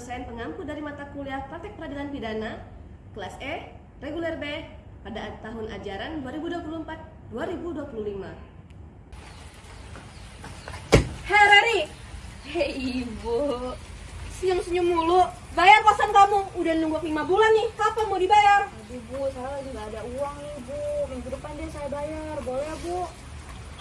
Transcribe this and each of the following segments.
dosen pengampu dari mata kuliah Praktek Peradilan Pidana kelas E, reguler B pada tahun ajaran 2024-2025. Hei Rari! Hei ibu, senyum-senyum mulu. Bayar kosan kamu, udah nunggu 5 bulan nih, kapan mau dibayar? Aduh bu, saya lagi gak ada uang nih bu. Minggu depan deh saya bayar, boleh ya bu?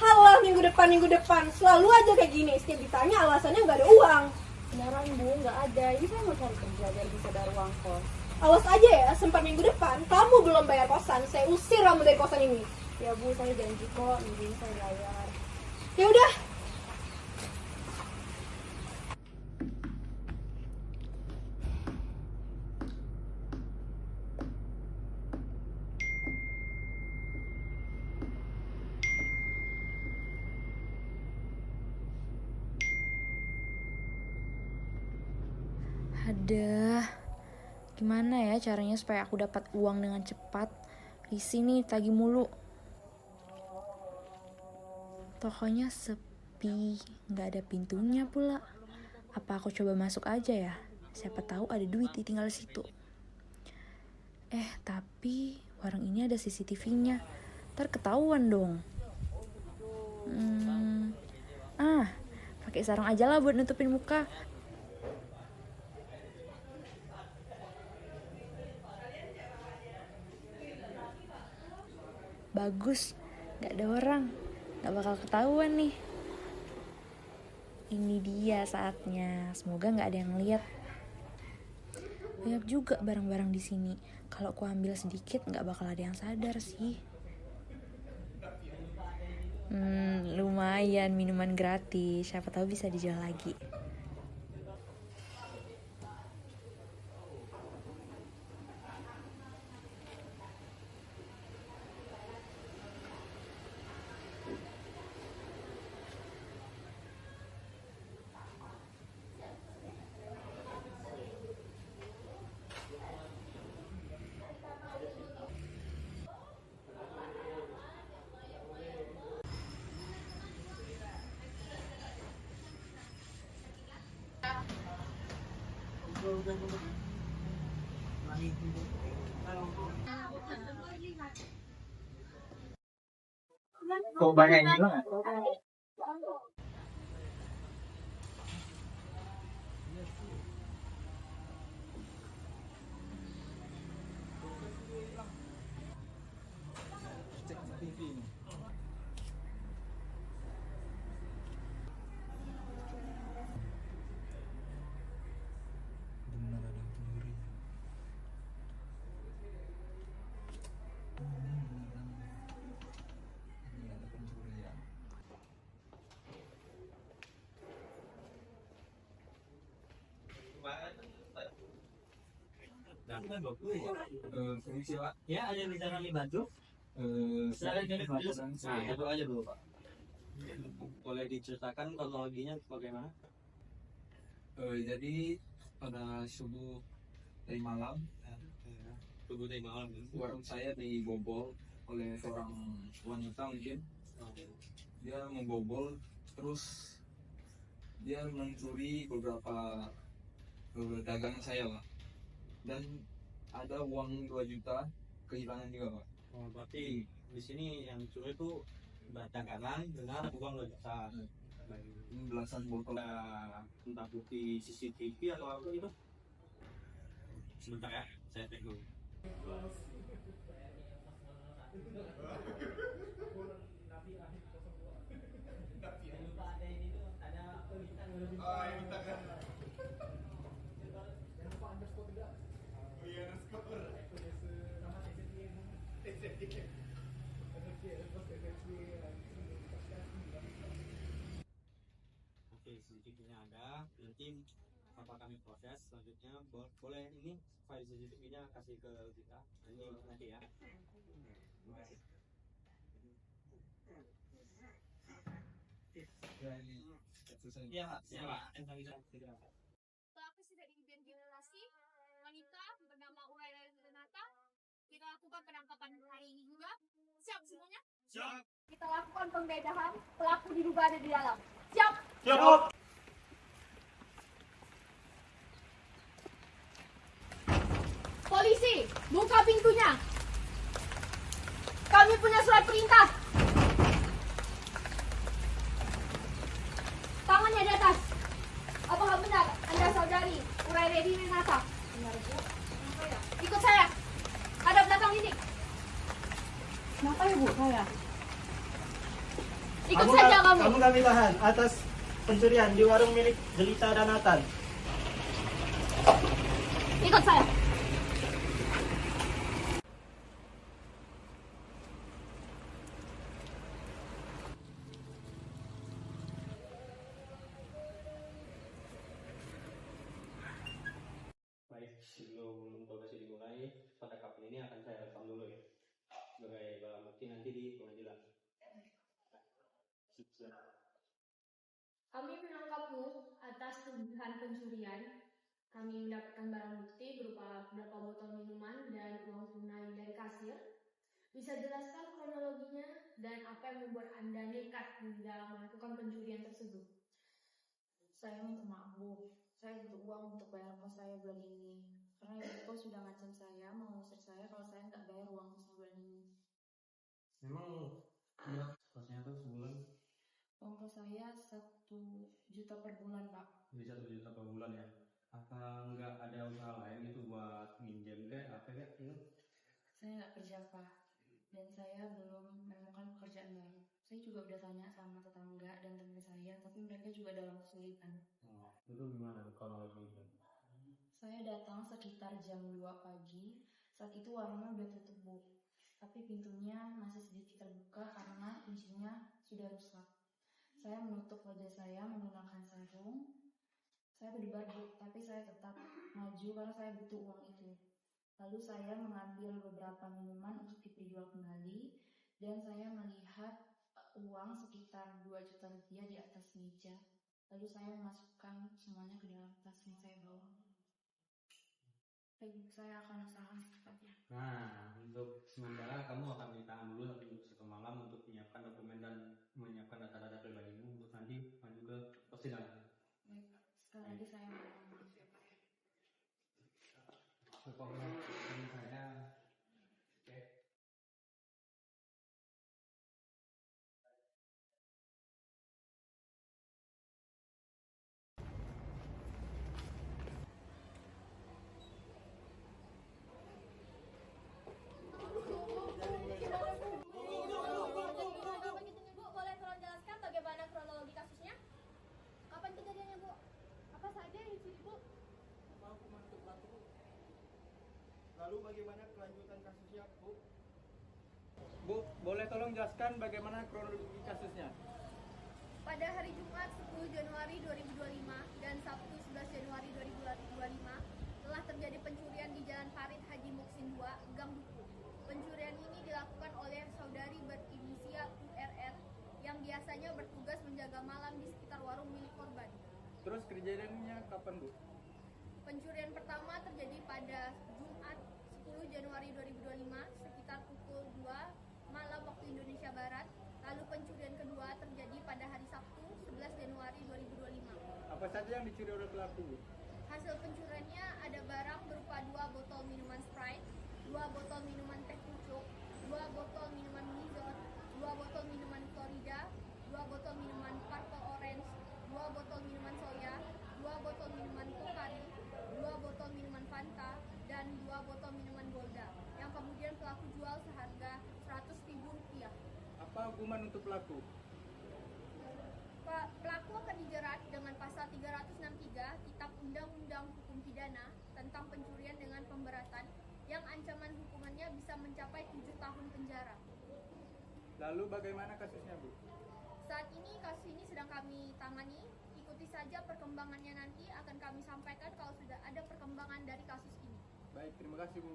Halah, minggu depan. Selalu aja kayak gini, setiap ditanya alasannya gak ada uang. Beneran bu, gak ada. Ini saya mau cari kerja biar bisa bayar uang kos. Awas aja ya, sempat minggu depan kamu belum bayar kosan, saya usir kamu dari kosan ini. Ya bu, saya janji kok minggu ini saya bayar. Ya udah. Aduh, gimana ya caranya supaya aku dapat uang dengan cepat? Risih nih, tagih mulu. Tokonya sepi, nggak ada pintunya pula. Apa aku coba masuk aja ya? Siapa tahu ada duit tinggal di situ. Tapi warung ini ada CCTV-nya. Ntar ketahuan dong. Pakai sarung aja lah buat nutupin muka. Bagus, gak ada orang, gak bakal ketahuan nih. Ini dia saatnya, semoga gak ada yang lihat. Banyak juga barang-barang di sini. Kalau aku ambil sedikit, gak bakal ada yang sadar sih. Lumayan minuman gratis, siapa tahu bisa dijual lagi. Kok banyak yang hilang ya? Cek TV ini. Benar ada pencuri. Ini ada pencurian. Permisi Pak. Ya, ada yang bisa kami bantu? Saya Silakan kami laporan saya. Satu aja dulu, Pak. Boleh diceritakan kronologinya bagaimana? Jadi pada subuh dari malam, Subuh dari malam. warung saya dibobol oleh seorang wanita mungkin. Dia membobol, terus dia mencuri beberapa dagangan saya Pak. Dan ada uang 2 juta kehilangan juga Pak. Oh, berarti di sini yang curi itu dagangan dengan uang 2 juta. Belasan botol. Entah bukti CCTV atau apa itu. Sebentar ya, saya cek dulu. Oke, CCTV-nya ada. Nanti apa kami proses selanjutnya boleh ini file CCTV-nya kasih ke kita. Ini nanti ya. Iya Pak, siap Pak. Aku sudah diidentifikasi wanita bernama Uraira Renata. Kita lakukan penangkapan hari ini juga. Siap semuanya? Siap. Kita lakukan penggeledahan. Pelaku diduga ada di dalam. Siap. Siap. Buka pintunya. Kami punya surat perintah. Tangannya di atas. Apakah benar Anda saudari Urairedi Renata? Benar, Bu. Ikut saya. Hadap belakang ini. Kenapa Ibu saya? Ikut saja kamu. Kamu kami tahan atas pencurian di warung milik Jelita dan Nathan. Ikut saya. Baik, sebelum prosesi dimulai, fotokopi ini akan saya rekam dulu ya, sebagai barang bukti nanti di pengadilan. Kami menangkapmu atas tuduhan pencurian. Kami mendapatkan barang bukti berupa beberapa botol minuman dan uang tunai dari kasir. Bisa jelaskan kronologinya dan apa yang membuat Anda nekat hingga melakukan pencurian tersebut? Saya minta maaf, Bu. Saya butuh uang untuk bayar kos saya bulan ini. Karena ibu sudah ngancam saya, mau ngusir saya kalau saya nggak bayar uang kos bulan ini. Memang berapa kosnya tuh sebulan? Uang kos saya 1 juta per bulan, Pak. Jadi 1 juta per bulan ya? Apa nggak ada usaha lain gitu buat minjem kayak apa kayak gitu? Saya nggak kerja, Pak. Dan saya belum menemukan pekerjaan baru. Saya juga udah tanya sama tetangga dan teman saya, tapi mereka juga dalam kesulitan. Oh, itu gimana kalau gitu? Saya datang sekitar jam 2 pagi. Saat itu warungnya udah tutup, Bu. Tapi pintunya masih sedikit terbuka karena kuncinya sudah rusak. Saya menutup wajah saya menggunakan sarung. Saya berdebar, Bu, tapi saya tetap maju karena saya butuh uang itu. Lalu saya mengambil beberapa minuman untuk dijual kembali dan saya melihat uang sekitar 2 juta rupiah di atas meja. Lalu saya memasukkan semuanya ke dalam tas yang saya bawa. Baik, saya akan usahakan secepatnya. Nah, untuk sementara kamu akan ditahan dulu untuk 1 malam untuk menyiapkan dokumen dan menyiapkan data-data pribadimu untuk nanti maju ke persidangan. Baik, Pak. Sekali lagi saya mohon maaf ya, Pak. Pokoknya ini saya oke. Bu, boleh tolong jelaskan bagaimana kronologi kasusnya? Kapan kejadiannya, Bu? Apa saja yang dicuri, Bu? Lalu bagaimana kelanjutan kasusnya, Bu? Bu, boleh tolong jelaskan bagaimana kronologi kasusnya? Pada hari Jumat 10 Januari 2025 dan Sabtu 11 Januari 2025 telah terjadi pencurian di Jalan Farid Haji Muksin 2, Gang Duku. Pencurian ini dilakukan oleh saudari berinisial URR yang biasanya bertugas menjaga malam di sekitar warung milik korban. Terus kejadiannya kapan, Bu? Pencurian pertama terjadi pada Jumat 10 Januari 2025 sekitar pukul 2 malam waktu Indonesia Barat. Lalu pencurian kedua terjadi pada hari Sabtu 11 Januari 2025. Apa saja yang dicuri oleh pelaku, Bu? Hasil pencuriannya ada barang berupa 2 botol minuman Sprite, 2 botol minuman teh pucuk, 2 botol minuman Mizot, 2 botol minuman Florida, 2 botol minuman Purple Orange, 2 botol minuman soya, 2 botol minuman Pocari, 2 botol minuman Fanta, dan 2 botol minuman Golda yang kemudian pelaku jual seharga Rp100.000. Apa hukuman untuk pelaku? Pelaku akan dijerat dengan pasal 363 Kitab Undang-Undang Hukum Pidana tentang pencurian dengan pemberatan yang ancaman hukumannya bisa mencapai 7 tahun penjara. Lalu bagaimana kasusnya, Bu? Saat ini kasus ini sedang kami tangani. Ikuti saja perkembangannya, nanti akan kami sampaikan kalau sudah ada perkembangan dari kasus ini. Baik, terima kasih, Bu.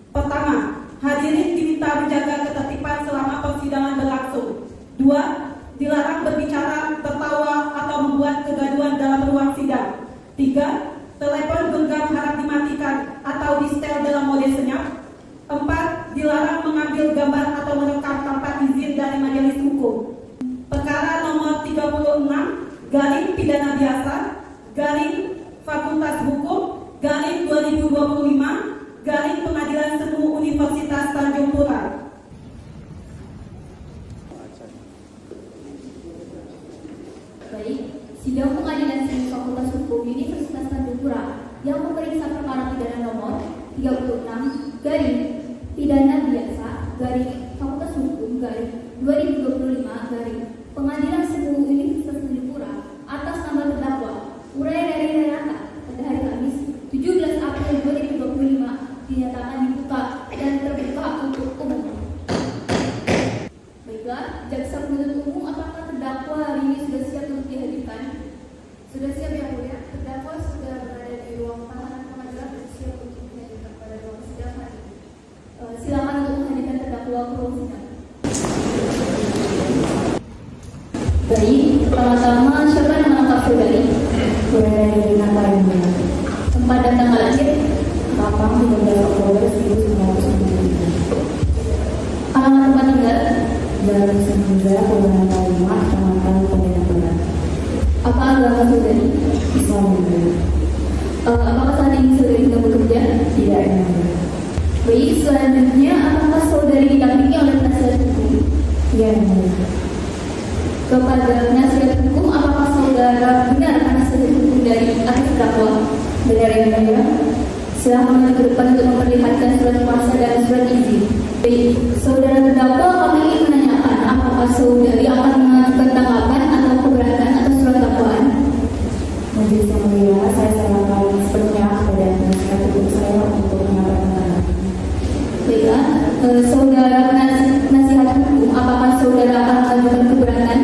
Pertama, hadirin diminta menjaga ketertiban selama persidangan berlangsung. 2. Dilarang berbicara, tertawa, atau membuat kegaduhan dalam ruang sidang. 3. Telepon genggam harap dimatikan atau di-setel dalam mode senyap. 4. Dilarang mengambil gambar atau merekam tanpa izin dari majelis hukum. Perkara nomor 36, garing pidana biasa, garing Fakultas Hukum, garing 2025, garing Pengadilan Semu Universitas Tanjung Pura. Baik, sidang pengadilan semu Fakultas Hukum Universitas Tanjung Pura yang memeriksa perkara pidana nomor 36 garing pidana biasa garing Fakultas Hukum garing 2025 garing Pengadilan Semu Universitas Tanjung Pura atas nama terdakwa Uray Rari Renata pada hari Kamis 17 April 2025 dinyatakan dibuka dan terbuka untuk umum. Baiklah, jaksa penuntut umum, apakah terdakwa hari ini sudah siap untuk dihadirkan? Sudah siap yang mulia. Terdakwa sudah berada di ruang tahanan pengadilan dan siap untuk dihadirkan pada ruang sidang hari ini. Silakan untuk menghadirkan terdakwa ke ruang sidang. Baik, pertama-tama siapa yang menangkap saudari? Saudari Renata yang mulia. Tempat dan tanggal lahir? Kapang 13 Oktober 1995. Alamat tempat tinggal? Jalan Semangga, Kelurahan Talima, Kecamatan Pemindahan. Apa agama saudari? Islam. Apakah saat ini saudari sedang bekerja? Tidak. Baik, selanjutnya apakah saudari didampingi oleh penasihat hukum? Iya. Kepada penasihat hukum, apakah saudara benar penasihat hukum dari atas terdakwa? Benar yang mulia. Silakan maju ke depan untuk memperlihatkan surat kuasa dan surat izin. Baik, saudara terdakwa, kami ingin menanyakan apakah saudari akan mengajukan tanggapan atau keberatan atas surat dakwaan? Majelis yang mulia, saya serahkan sepenuhnya kepada penasihat hukum saya untuk menyampaikan tanggapan. Baiklah, saudara penasihat hukum, apakah saudara akan mengajukan keberatan?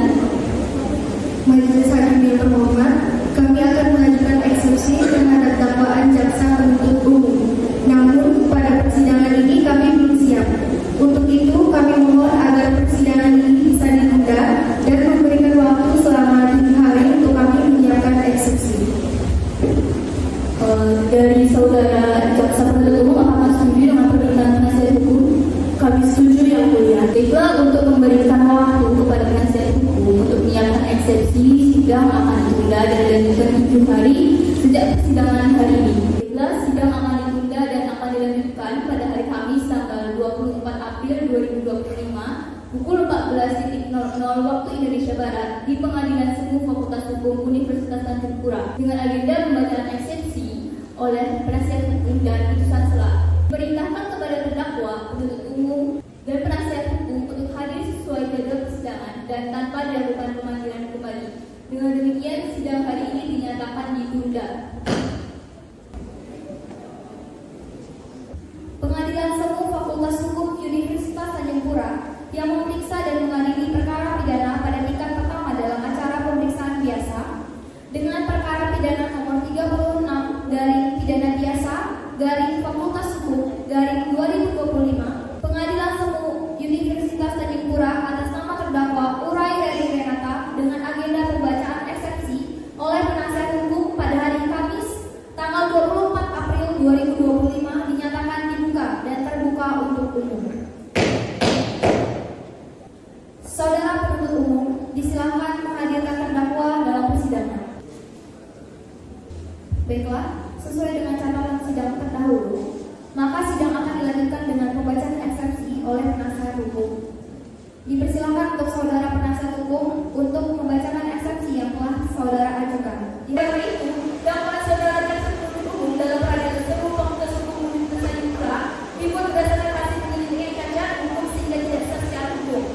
Majelis hakim yang terhormat, kami akan mengajukan eksepsi terhadap dakwaan jaksa penuntut umum. Namun pada persidangan ini kami belum siap. Untuk itu kami mohon agar persidangan ini bisa ditunda dan memberikan waktu selama 3 hari untuk kami menyiapkan eksepsi. Dari saudara jaksa penuntut umum, apakah setuju dengan permintaan penasihat hukum? Kami setuju yang mulia. Baiklah, untuk memberikan waktu kepada penasihat hukum untuk menyiapkan eksepsi, sidang akan ditunda dan dilanjutkan 7 hari sejak persidangan hari ini. Baiklah, sidang akan ditunda dan akan dilanjutkan pada hari Kamis tanggal 24 April 2025 pukul 14.00 waktu Indonesia Barat di Pengadilan Semu Fakultas Hukum Universitas Tanjung Pura dengan agenda pembacaan eksepsi oleh penasihat hukum dan putusan selah. Perintahkan kepada terdakwa, penuntut umum, dan penasihat hukum untuk hadir sesuai jadwal persidangan dan tanpa dilakukan pemanggilan kembali. Dengan demikian, sidang hari ini dinyatakan ditunda. Pengadilan Semu Fakultas Hukum Universitas Tanjung Pura yang memeriksa dan mengadili perkara pidana pada tingkat pertama dalam acara pemeriksaan biasa dengan perkara pidana nomor 36 garing pidana biasa garing Fakultas Hukum garing 2025, Pengadilan Semu Universitas Tanjung Pura atas nama terdakwa Uray Rari Renata dengan agenda pembacaan eksepsi oleh penasihat hukum pada hari Kamis tanggal 24 April 2025 dinyatakan dibuka dan terbuka untuk umum. Saudara penuntut umum, disilakan menghadirkan terdakwa dalam persidangan. Baiklah, sesuai dengan catatan sidang terdahulu, maka sidang akan dilanjutkan dengan pembacaan eksepsi oleh penasihat hukum. Dipersilakan untuk saudara penasihat hukum untuk membacakan eksepsi yang telah saudara ajukan. Dengan itu, dakwaan saudara jaksa penuntut umum dalam peradilan semu Fakultas Hukum Universitas Tanjung Pura dibuat berdasarkan hasil penyelidikan kajian hukum sehingga tidak sah secara hukum.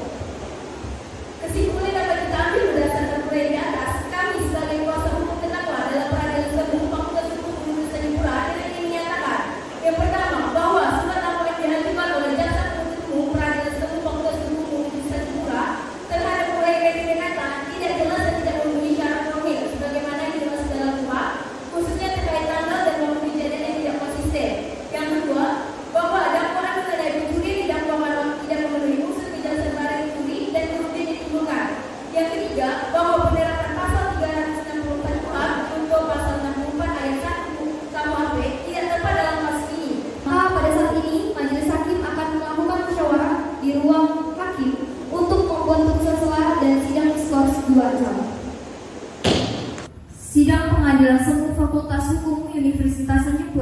Kesimpulan dapat kita ambil berdasarkan uraian di atas. Kami sebagai kuasa hukum terdakwa dalam peradilan semu Fakultas Hukum Universitas Tanjung Pura dengan ini menyatakan yang pertama bahwa surat dakwaan yang diajukan oleh jaksa penuntut umum peradilan semu Fakultas Hukum Universitas Tanjung Pura terhadap Uray Rari Renata tidak jelas dan tidak Pengadilan Semu Fakultas Hukum Universitas Tanjung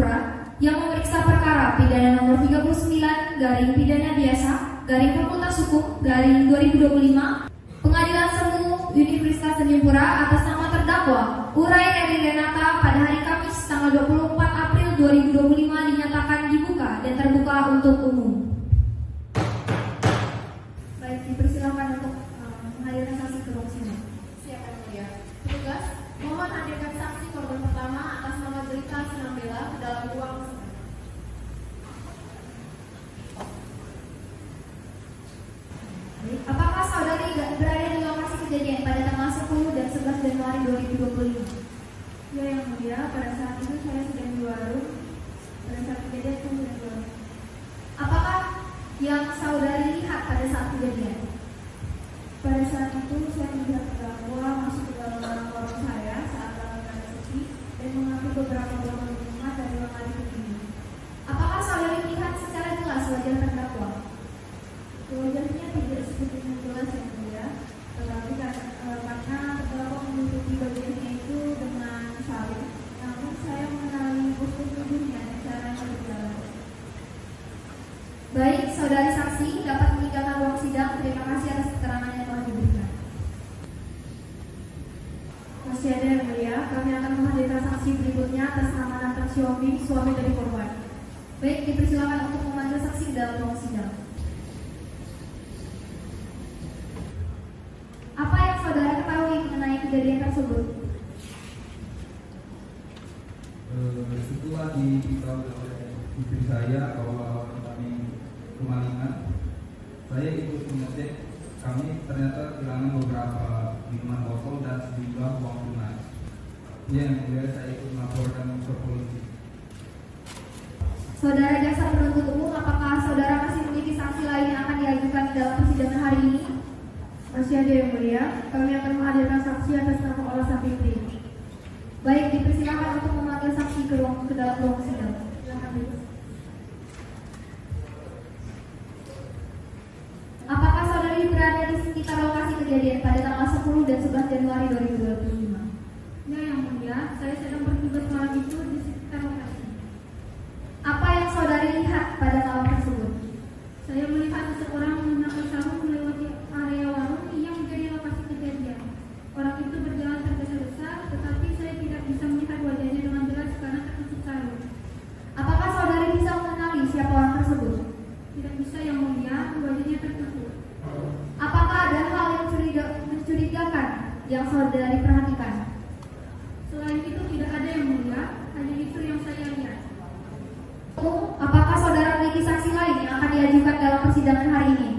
yang memeriksa perkara pidana nomor 39 garing pidana biasa garing Fakultas Hukum garing 2025. Pengadilan Semu Universitas Tanjung atas nama terdakwa Urai Eri Renata pada hari Kamis tanggal 24 April 2025 dinyatakan dibuka dan terbuka untuk umum. Baik, dipersilakan untuk menghadirkan saksi ke ruang sidang. Silakan mulia. Petugas, mohon hadirkan saksi korban pertama atas nama Berita Sinambela ke dalam ruang sidang. Apakah saudari berada di lokasi kejadian pada tanggal 10 dan 11 Januari 2025? Ya, yang mulia, pada saat itu saya sedang di warung. Pada saat kejadian saya sedang di warung. Apakah yang saudari lihat pada saat kejadian? Pada saat itu saya melihat terdakwa masuk ke dalam warung saya saat ruangan sepi dan mengambil beberapa botol minuman dari lemari kecil. Apakah saudari lihat secara jelas wajah terdakwa? Wajahnya tidak seperti jelas yang mulia, tetapi karena terdakwa menutupi bagiannya itu dengan sarung, namun saya mengenali postur tubuhnya dan caranya berjalan. Baik, saudari saksi dapat meninggalkan ruang sidang. Terima kasih atas keterangan yang telah diberikan. Masih ada yang mulia, kami akan menghadirkan saksi berikutnya atas nama Nathan Xiaomi, suami dari korban. Baik, dipersilakan untuk memanggil saksi ke dalam ruang sidang. Apa yang saudara ketahui mengenai kejadian tersebut? Setelah diberitahu oleh istri saya bahwa kami kemalingan, saya ikut mengecek. Kami ternyata kehilangan beberapa minuman botol dan sejumlah uang tunai. Yang kemudian saya ikut melaporkan ke polisi. Saudara jaksa penuntut umum, apakah saudara masih memiliki saksi lain yang akan diajukan dalam persidangan hari ini? Masih ada yang mulia, kami akan menghadirkan saksi atas nama Ola Sapitri. Baik, dipersilakan untuk memanggil saksi ke dalam ruang sidang. Apakah saudari berada di sekitar lokasi kejadian pada tanggal 10 dan 11 Januari 2025? Ya, yang mulia, saya sedang bertugas malam itu di sekitar lokasi. Apa yang saudari lihat pada malam tersebut? Saya melihat seseorang menggunakan sarung melewati area warung yang menjadi lokasi kejadian. Orang itu berjalan tergesa-gesa, tetapi saya tidak bisa melihat wajahnya dengan jelas karena tertutup sarung. Apakah saudari bisa mengenali siapa orang tersebut? Tidak bisa, yang mulia, wajahnya tertutup. Apakah ada hal yang mencurigakan yang saudari perhatikan? Selain itu tidak ada, yang mulia, hanya itu yang saya lihat. Apakah saudara memiliki saksi lain yang akan diajukan dalam persidangan hari ini?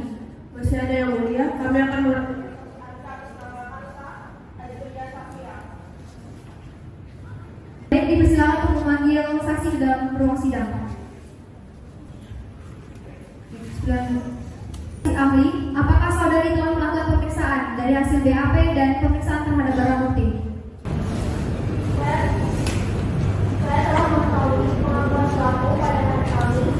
Masih ada, yang mulia, kami akan Baik, dipersilakan untuk memanggil saksi ke dalam ruang sidang. Ahli, apakah saudari telah melakukan pemeriksaan dari hasil BAP dan pemeriksaan terhadap barang bukti? Saya telah mengetahui pengakuan pelaku pada hari Kamis.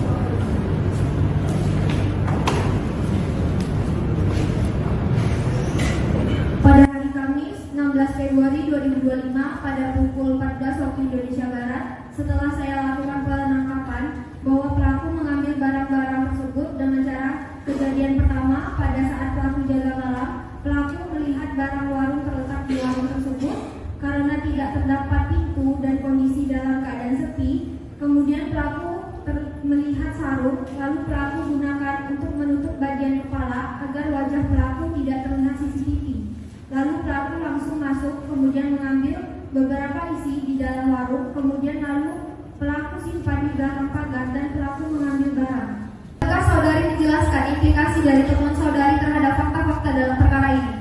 Pada hari Kamis 16 Februari 2025 pada pukul 14 waktu Indonesia Barat, setelah saya lakukan penangkapan bahwa pelaku mengambil barang-barang tersebut dengan cara kejadian pertama pada saat pelaku jaga malam, pelaku melihat barang warung terletak di warung tersebut karena tidak terdapat pintu dan kondisi dalam keadaan sepi. Kemudian pelaku melihat sarung, lalu pelaku gunakan untuk menutup bagian kepala agar wajah pelaku tidak terlihat CCTV. Lalu pelaku langsung masuk, kemudian mengambil beberapa isi di dalam warung, kemudian lalu pelaku simpan di belakang pagar dan pelaku mengambil barang. Apakah saudari menjelaskan implikasi dari temuan saudari terhadap fakta-fakta dalam perkara ini?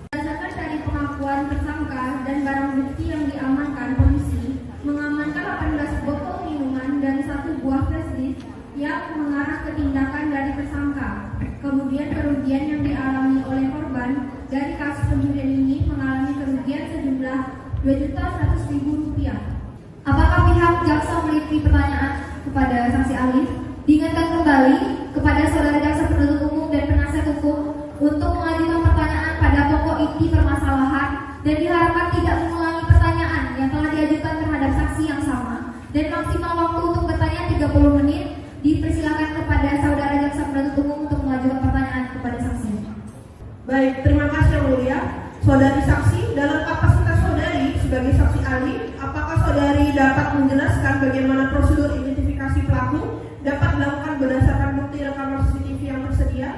Berdasarkan dari pengakuan tersangka dan barang bukti yang diamankan, polisi mengamankan 18 botol minuman dan 1 buah flash disk yang mengarah ke tindakan dari tersangka. Kemudian kerugian yang dialami oleh korban dari kasus pencurian ini mengalami kerugian sejumlah Rp2.100.000. Apakah pihak jaksa memiliki pertanyaan kepada saksi ahli? Diingatkan kembali kepada saudara jaksa penuntut umum dan penasihat hukum untuk mengajukan pertanyaan pada pokok inti permasalahan dan diharapkan tidak mengulangi pertanyaan yang yang telah diajukan terhadap saksi yang sama dan maksimal waktu untuk bertanya 30 menit. Dipersilakan kepada saudara jaksa penuntut umum untuk mengajukan pertanyaan kepada saksi. Baik, terima kasih yang mulia. Saudari saksi, dalam kapasitas saudari sebagai saksi ahli, apakah saudari dapat menjelaskan bagaimana prosedur identifikasi pelaku dapat dilakukan berdasarkan bukti rekaman CCTV yang tersedia?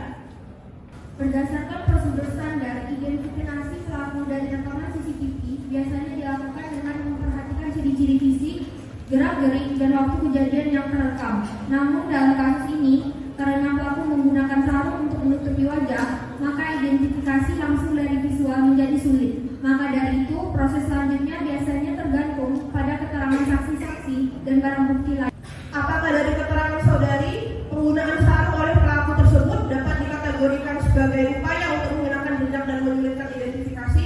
Berdasarkan prosedur standar, identifikasi pelaku dari rekaman CCTV biasanya dilakukan dengan memperhatikan ciri-ciri fisik, gerak-gerik, dan waktu kejadian yang terekam. Namun dalam kasus ini, karena pelaku menggunakan sarung untuk menutupi wajah, maka identifikasi langsung dari visual menjadi sulit. Maka dari itu, proses selanjutnya biasanya tergantung pada keterangan saksi-saksi dan barang bukti lain. Apakah dari keterangan saudari, penggunaan sarung oleh pelaku tersebut dapat dikategorikan sebagai upaya untuk menghilangkan jejak dan menyulitkan identifikasi?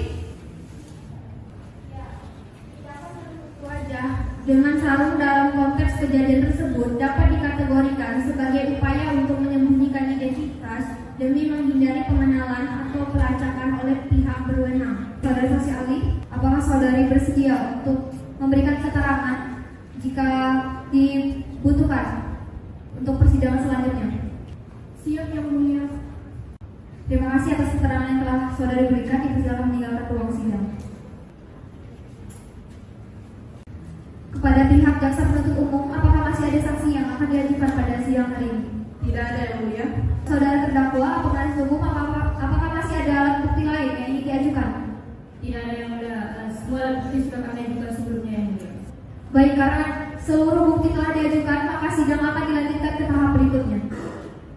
Wajah dengan sarung dalam konteks kejadian tersebut dapat dikategorikan sebagai upaya untuk menyembunyikan identitas demi menghindari pengenalan atau pelacakan oleh pihak berwenang. Saudara saksi ahli, apakah saudari bersedia untuk memberikan keterangan jika dibutuhkan untuk persidangan selanjutnya? Siap yang mulia. Terima kasih atas keterangan yang telah saudari berikan. Dipersilakan meninggalkan ruang sidang. Kepada pihak jaksa penuntut umum, apakah masih ada saksi yang akan diajukan pada sidang hari ini? Tidak ada yang mulia. Saudara terdakwa atau penasihat hukum, apakah masih ada alat bukti lain yang ingin diajukan? Tidak ada yang mulia. Semua alat bukti sudah kami ajukan sebelumnya yang mulia. Baik, karena seluruh bukti telah diajukan, maka sidang akan dilanjutkan ke tahap berikutnya.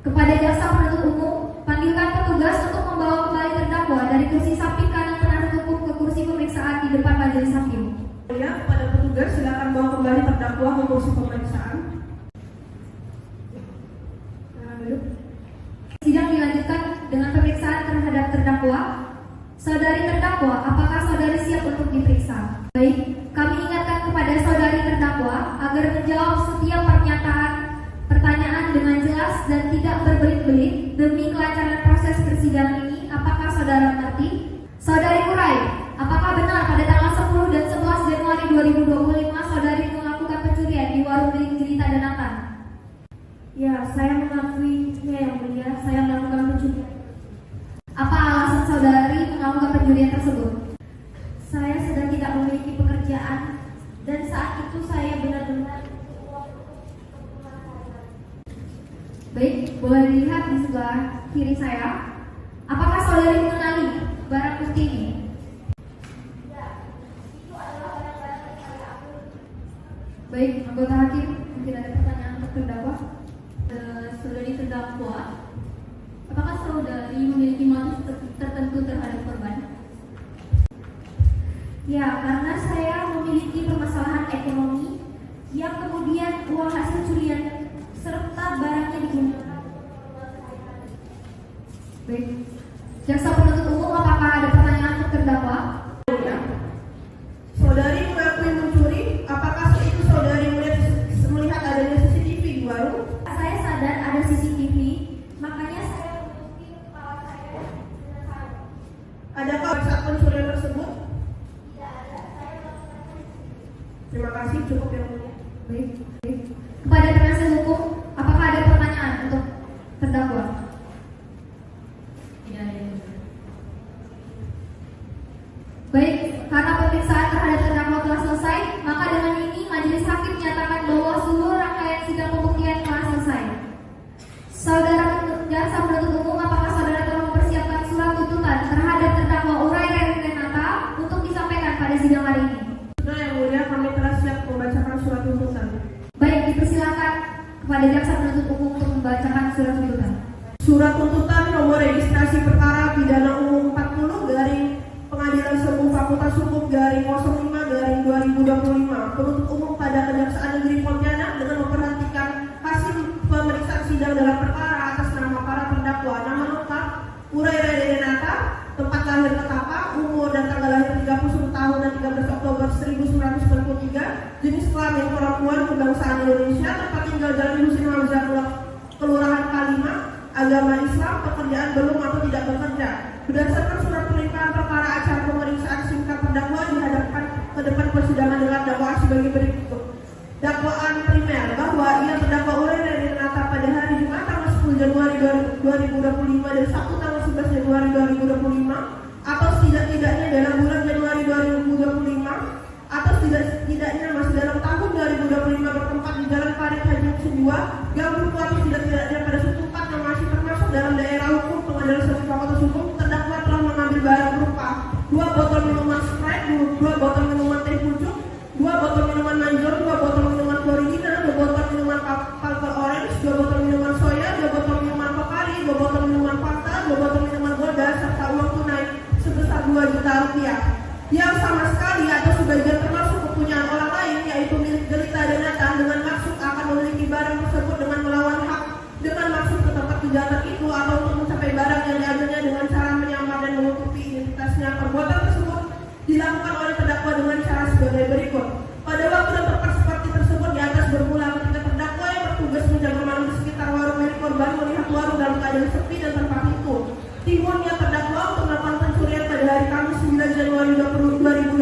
Kepada jaksa penuntut umum, panggilkan petugas untuk membawa kembali terdakwa dari kursi samping kanan penasihat hukum ke kursi pemeriksaan di depan majelis hakim. Ya, kepada petugas silakan bawa kembali terdakwa ke kursi pemeriksaan. Sidang dilanjutkan dengan pemeriksaan terhadap terdakwa. Saudari terdakwa, apakah saudari siap untuk diperiksa? Baik, kami ingatkan kepada saudari terdakwa agar menjawab setiap pertanyaan dengan jelas dan tidak berbelit-belit demi kelancaran proses persidangan ini. Apakah saudara mengerti? Saudari Urai, apakah benar pada tanggal 10 dan 11 Januari 2025 saudari melakukan pencurian di warung milik Jelita dan Nathan? Ya, saya mengakuinya yang mulia. Saya melakukan pencurian. Apa alasan saudari melakukan pencurian tersebut? Saya sedang tidak memiliki pekerjaan dan saat itu saya benar-benar. Baik, boleh dilihat di sebelah kiri saya. Apakah saudari mengenali barang bukti ini? Baik, anggota hakim, mungkin ada pertanyaan untuk terdakwa. Saudari terdakwa, apakah saudari memiliki motif tertentu terhadap korban? Ya, karena saya memiliki permasalahan ekonomi yang kemudian uang hasil curian serta barangnya digunakan. Baik, jaksa penuntut umum, apakah ada pertanyaan untuk terdakwa? Saudari mengakui mencuri. Apakah itu saudari melihat adanya CCTV di warung? Saya sadar ada CCTV, makanya saya menutupi kepala saya dengan sarung. Adakah saat pencurian tersebut? Tidak ada. Saya melakukan. Terima kasih, cukup yang mulia. Baik. Kepada penasihat hukum, apakah ada pertanyaan untuk terdakwa? Tidak ada yang mulia. Baik, karena pemeriksaan terhadap terdakwa telah selesai, maka dengan ini majelis hakim menyatakan bahwa seluruh rangkaian sidang pembuktian telah selesai. Saudara jaksa penuntut umum, apakah saudara telah mempersiapkan surat tuntutan terhadap terdakwa Urai Renata untuk disampaikan pada sidang hari ini? Nah, yang mulia, kami telah siap membacakan surat tuntutan. Baik, dipersilakan kepada jaksa penuntut umum untuk membacakan surat tuntutan. Surat tuntutan nomor registrasi perkara pidana umum 40 garing Pengadilan Semu Fakultas Hukum garing 05 garing 2025 penuntut umum pada Kejaksaan Negeri Pontianak dengan memperhatikan hasil pemeriksaan sidang dalam perkara atas nama para terdakwa. Nama lengkap Urai Renata, tempat lahir Ketapa, umur dan tanggal lahir 31 tahun dan 13 Oktober 1993, jenis kelamin perempuan, kebangsaan Indonesia, tempat tinggal Jalan Husin Hamzah, Kelurahan Kalima, agama Islam, pekerjaan belum atau tidak bekerja. Berdasarkan surat pelimpahan perkara acara pemeriksaan singkat terdakwa dihadapkan ke depan di persidangan dengan dakwaan sebagai berikut. Dakwaan primer bahwa ia terdakwa Aurel Renata pada hari Jumat tanggal 10 Januari 2025 dan Sabtu tanggal 11 Januari 2025 atau setidak-tidaknya dalam bulan Januari 2025 atau tidak-tidaknya masih dalam tahun 2025 bertempat di Jalan Farid Haji Musim 2, Gang Ruko atau tidak-tidaknya pada suatu tempat yang masih termasuk dalam daerah hukum Pengadilan Negeri Fakultas Hukum, terdakwa telah mengambil barang berupa 2 botol minuman Sprite, 2 botol minuman teh pucuk, 2 botol minuman Manjor, 2 botol minuman Floridina, 2 botol minuman Palper Orange, 2 botol minuman soya, 2 botol minuman Pocari, 2 botol minuman Fanta, 2 botol minuman Golda, serta uang tunai sebesar 2 juta rupiah yang sama sekali atau sebagian termasuk kepunyaan orang lain, yaitu milik Jelita dan Nathan, dengan maksud akan memiliki barang tersebut dengan melawan hak, dengan maksud ke tempat kejahatan itu atau untuk mencapai barang yang diambilnya dengan cara menyamar dan menutupi identitasnya. Perbuatan tersebut dilakukan oleh terdakwa dengan cara sebagai berikut. Pada waktu dan tempat seperti tersebut di atas bermula ketika terdakwa yang bertugas menjaga malam di sekitar warung milik korban melihat warung dalam keadaan sepi dan tanpa pintu. Timbulnya terdakwa untuk melakukan pencurian pada hari Kamis 9 Januari 2025.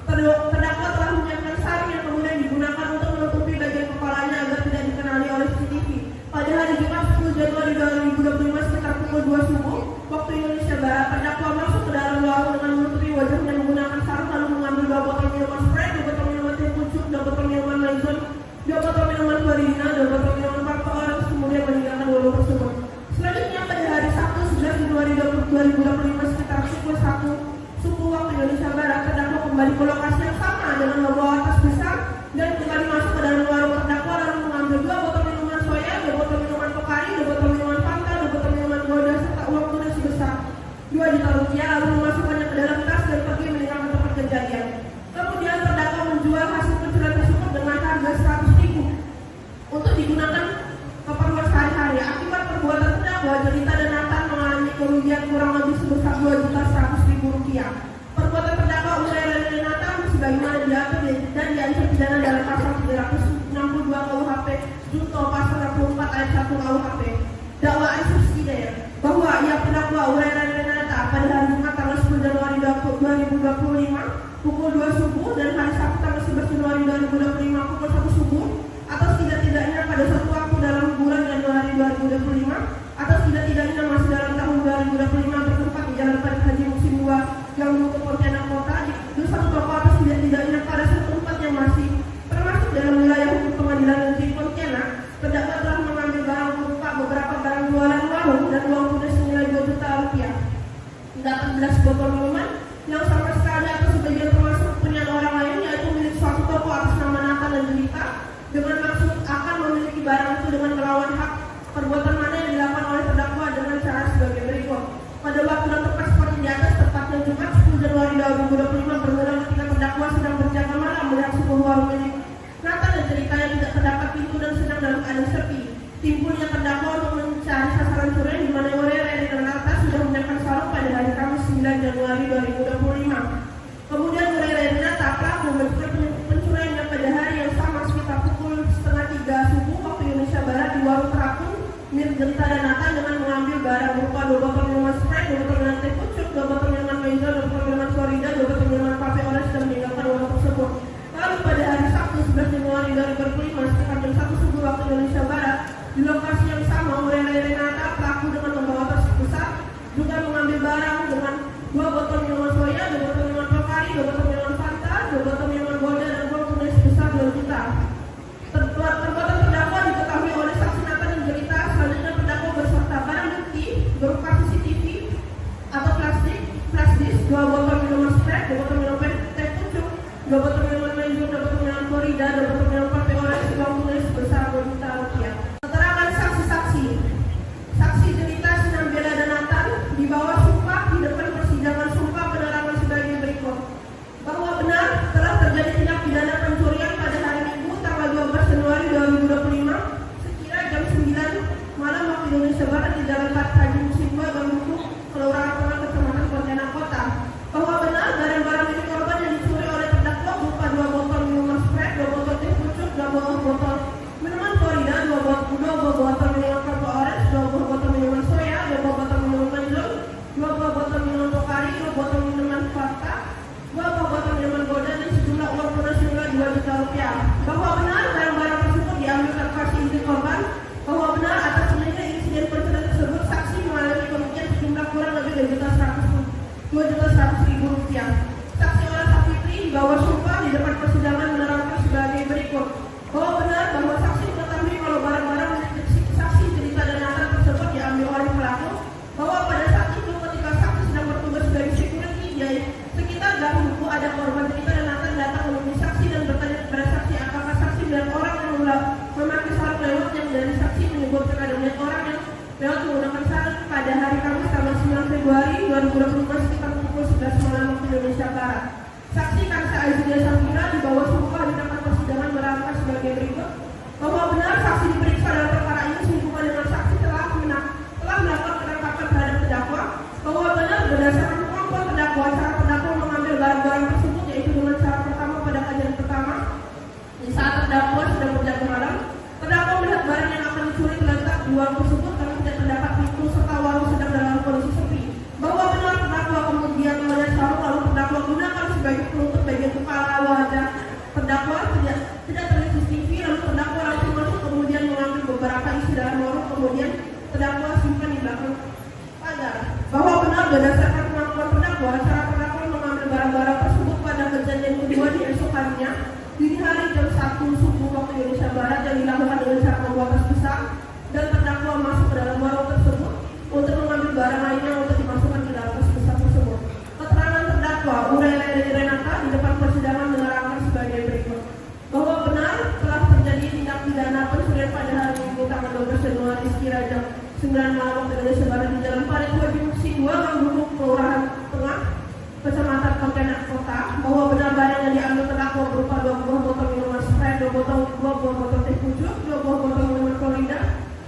Terdakwa telah menyiapkan sarung yang kemudian digunakan untuk menutupi bagian kepalanya agar tidak dikenali oleh CCTV. Pada hari Jumat 10 Januari 2025 sekitar pukul 2 subuh waktu Indonesia Barat, terdakwa masuk ke dalam warung dengan menutupi wajahnya menggunakan sarung lalu mengambil 2 botol minuman Sprite, 2 botol minuman teh pucuk, 2 botol minuman Maison, 2 botol minuman Floridina, 2 botol minuman Palper Orange, kemudian meninggalkan botol tersebut. Selanjutnya pada hari Sabtu 11 Januari 2025 sekitar pukul 1 subuh waktu Indonesia Barat, terdakwa kembali ke lokasi yang sama dengan membawa tas besar dan kembali masuk ke dalam warung terdakwa lalu mengambil 2 botol minuman soya, 2 botol minuman Pocari, 2 botol minuman Fanta, 2 botol minuman Golda serta uang tunai sebesar 2 juta rupiah lalu memasukkannya ke dalam tas dan pergi meninggalkan tempat kejadian. Kemudian terdakwa menjual hasil pencurian tersebut dengan harga 100.000 untuk digunakan keperluan sehari-hari. Akibat perbuatan terdakwa, Jelita dan Nathan mengalami kerugian kurang lebih sebesar 2.100.000 rupiah. Perbuatan terdakwa Aurel Renata sebagaimana diatur dan diancam pidana dalam pasal 362 KUHP junto pasal 64 ayat 1 KUHP. Dakwaan subsidiar bahwa ia terdakwa Aurel Renata pada hari Jumat tanggal 10 Januari 2025 pukul 2 subuh dan hari Sabtu tanggal 11 Januari 2025 pukul 1 subuh atau setidak-tidaknya pada suatu waktu dalam bulan Januari 2025 atau setidak-tidaknya masih dalam tahun 2025 bertempat di Jalan Farid Haji Musim 2 yang Ruko Pontianak Kota di satu toko atau setidak-tidaknya pada suatu tempat yang masih termasuk dalam wilayah hukum Pengadilan Negeri Pontianak, terdakwa telah mengambil barang berupa beberapa barang jualan warung dan uang tunai senilai 2 juta rupiah, 18 botol minuman yang sama sekali atau sebagian termasuk kepunyaan orang lain, yaitu milik suatu toko atas nama Nathan dan Jelita, dengan maksud akan memiliki barang itu dengan melawan hak. Perbuatan mana yang dilakukan oleh terdakwa dengan cara sebagai berikut. Pada waktu dan tempat seperti di atas, tepatnya Jumat 10 Januari 2025 bermula ketika terdakwa sedang berjaga malam melihat sebuah warung milik Nathan dan Jelita yang tidak terdapat pintu dan sedang dalam keadaan sepi. Timbulnya terdakwa untuk mencari sasaran curian di mana Aurel Renata sudah menyiapkan sarung pada hari Kamis 9 Januari 2025. Kemudian Aurel Renata pelaku melakukan pencuriannya pada hari yang sama sekitar pukul 2:30 subuh waktu Indonesia Barat di warung terapung milik Jelita dan Nathan dengan mengambil barang berupa 2 botol minuman Sprite, 2 botol minuman teh pucuk, 2 botol minuman Maison, 2 botol minuman Florida, 2 botol minuman Palper Orange dan meninggalkan uang tersebut. Lalu pada hari Sabtu 11 Januari 2025 sekitar jam 1 subuh waktu Indonesia Barat di lokasi yang sama, Aurel Renata pelaku dengan membawa tas besar juga mengambil barang dengan 2 botol minuman soya, 2 botol minuman Pocari, 2 botol minuman Fanta, 2 botol minuman Golda dan uang tunai sebesar 2 juta. Perbuatan terdakwa diketahui oleh saksi Nathan dan Jelita. Selanjutnya terdakwa berserta barang bukti berupa CCTV atau flash disk, 2 botol minuman Sprite, 2 botol minuman teh pucuk, 2 botol minuman Maison, 2 botol minuman Florida, 2 botol minuman Palper Orange, uang tunai sebesar 2 juta rupiah. Keterangan saksi-saksi. Saksi Jelita Sinambela dan Nathan di bawah sumpah di depan persidangan sumpah penerangan sebagai berikut. Bahwa benar telah terjadi tindak pidana pencurian pada hari Minggu tanggal 12 Januari 2025 sekira jam 9 malam waktu Indonesia Barat di Jalan Farid Haji Musim 2 Gang Ruko, Kelurahan Pontianak, Kecamatan Pontianak Kota. Bahwa benar barang-barang milik korban yang dicuri oleh terdakwa berupa 2 juta rupiah. Bahwa benar barang-barang tersebut diambil tanpa izin korban. Bahwa benar atas adanya insiden pencurian tersebut saksi mengalami kerugian sejumlah kurang lebih 2.100.000 rupiah. Saksi Ola Sapitri dibawa sumpah di depan persidangan menerangkan sebagai berikut. Bahwa benar bahwa saksi mengetahui kalau barang-barang saksi cerita dan data tersebut diambil oleh pelaku. Bahwa pada saat itu ketika saksi sedang bertugas sebagai security di sekitar gang buku ada korban cerita dan data datang menemui saksi dan bertanya kepada saksi apakah saksi melihat orang yang memakai sarung lewat yang dari saksi menyebutkan ada melihat orang yang lewat menggunakan sarung pada hari Kamis tanggal 9 Februari 2025 sekitar pukul 11 malam waktu Indonesia Barat. Saksi Kansa Azilia Safira dibawa sumpah di depan persidangan menerangkan sebagai berikut. Bahwa benar saksi diperiksa dalam perkara ini sehubungan dengan saksi telah melakukan penangkapan terhadap terdakwa. Bahwa benar berdasarkan kemampuan terdakwa, cara terdakwa mengambil barang-barang tersebut yaitu dengan cara pertama pada kajian pertama. Di saat terdakwa sedang berjaga malam, terdakwa melihat barang yang akan dicuri terletak di warung tersebut karena tidak terdapat pintu serta warung sedang dalam kondisi sepi. Bahwa benar terdakwa kemudian melihat sarung lalu terdakwa gunakan sebagai penutup bagian kepala wajah terdakwa tidak terlihat CCTV lalu terdakwa langsung masuk kemudian mengambil beberapa isi dalam warung kemudian terdakwa simpan di belakang pagar. Bahwa benar berdasarkan kemampuan terdakwa, cara terdakwa mengambil barang-barang tersebut pada kejadian kedua di esok harinya dini hari jam 1 subuh waktu Indonesia Barat yang dilakukan dengan cara membuat tas besar dan terdakwa masuk ke dalam warung tersebut untuk mengambil barang lainnya untuk dimasukkan ke dalam tas besar tersebut. Keterangan terdakwa Uraya Renata di depan persidangan menerangkan sebagai berikut. Bahwa benar telah terjadi tindak pidana pencurian pada hari Minggu tanggal 12 Januari sekira jam 9 malam waktu Indonesia Barat di Jalan Parit Wajibungsi 2 Gang Bubuk Kelurahan Tengah Kecamatan Pontianak Kota. Bahwa benar barang yang diambil terdakwa berupa 2 buah botol minuman Sprite, 2 buah botol teh pucuk, 2 buah botol minuman Florida,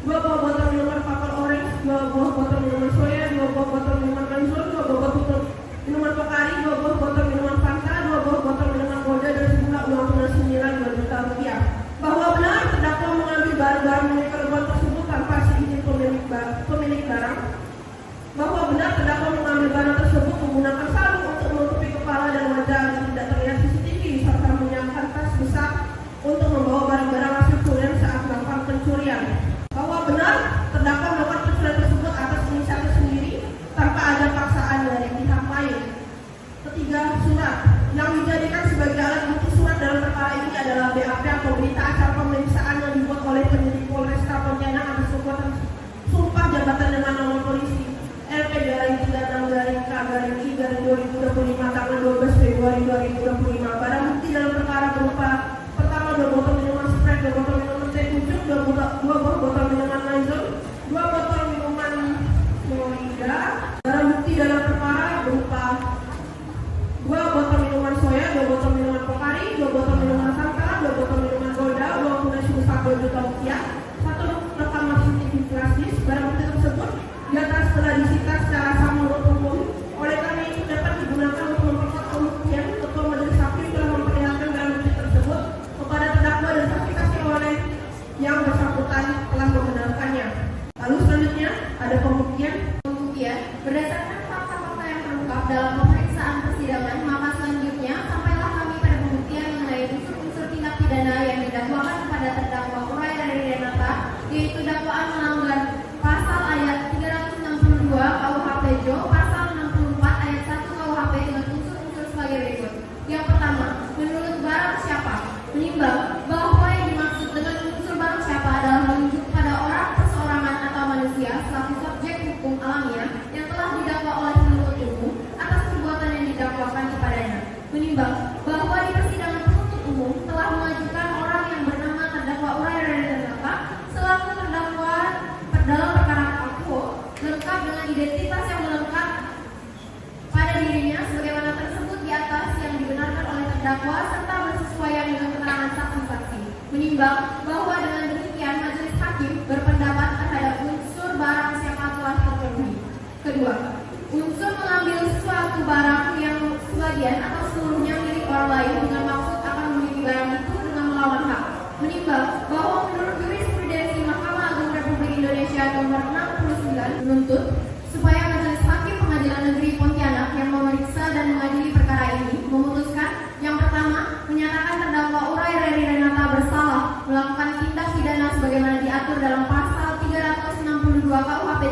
2 buah botol minuman Papal Orange, 2 buah botol minuman Soya, 2 buah botol minuman Renzol, 2 buah botol minuman Pocari, 2 buah botol minuman Fanta, 2 buah botol minuman Golda dan sejumlah uang tunai senilai 2 juta rupiah. Bahwa benar terdakwa mengambil barang-barang milik korban tersebut tanpa seizin pemilik barang. Bahwa benar terdakwa mengambil barang tersebut menggunakan sarung untuk menutupi kepala dan wajah agar tidak terlihat CCTV serta menyiapkan tas besar untuk membawa barang-barang hasil curian saat melakukan pencurian. Bahwa benar terdakwa melakukan pencurian tersebut atas inisiatif sendiri tanpa ada paksaan dari pihak lain. Ketiga, surat yang dijadikan sebagai alat bukti surat dalam perkara ini adalah BAP atau berita acara pemeriksaan yang dibuat oleh penyidik Polresta Pontianak atas perbuatan sumpah jabatan dengan nomor polisi LP-36-K-I-2025 tanggal 12 Februari 2025. Barang bukti dalam perkara berupa pertama 2 botol minuman Sprite, 2 botol minuman teh pucuk, 2 buah botol minuman Renzol, 2 botol minuman Florida. Barang bukti dalam perkara berupa 2 botol minuman Soya, 2 botol minuman Pocari, 2 botol minuman Fanta, 2 botol minuman Golda, uang tunai sebesar 2 juta rupiah, 1 rekaman CCTV flash disk. Barang bukti tersebut di atas telah disita secara sah menurut hukum. Oleh karena itu dapat digunakan untuk memperkuat pembuktian. Ketua Majelis Hakim telah memperlihatkan barang bukti tersebut kepada terdakwa dan saksi-saksi oleh yang bersangkutan telah membenarkannya. Lalu selanjutnya ada pembuktian. Berdasarkan fakta-fakta yang terungkap dalam pemeriksaan persidangan, maka selanjutnya sampailah kami pada pembuktian mengenai unsur-unsur tindak pidana yang didakwakan kepada terdakwa Uraya Renata, yaitu dakwaan melanggar pasal ayat 362 KUHP Jo, pasal 64 ayat 1 KUHP dengan unsur-unsur sebagai berikut. Yang pertama, menurut barang siapa, menimbang bahwa yang dimaksud dengan unsur barang siapa adalah menunjuk pada orang perseorangan atau manusia selaku subjek hukum alamiah yang telah didakwa oleh penuntut umum atas perbuatan yang didakwakan kepadanya. Menimbang bahwa di persidangan penuntut umum telah mengajukan orang yang bernama terdakwa Uraya Renata selaku terdakwa dalam perkara akuo lengkap dengan identitas yang melengkap pada dirinya sebagaimana tersebut di atas yang dibenarkan oleh terdakwa serta bersesuaian dengan keterangan saksi-saksi. Menimbang bahwa dengan demikian majelis hakim berpendapat terhadap unsur barang siapa telah terpenuhi. Kedua, unsur mengambil suatu barang yang sebagian atau seluruhnya milik orang lain dengan maksud akan memiliki barang itu dengan melawan hak. Menimbang bahwa menurut jurisprudensi Mahkamah Agung Republik Indonesia nomor 69 menuntut supaya Majelis Hakim Pengadilan Negeri Pontianak yang memeriksa dan mengadili perkara ini memutuskan yang pertama menyatakan terdakwa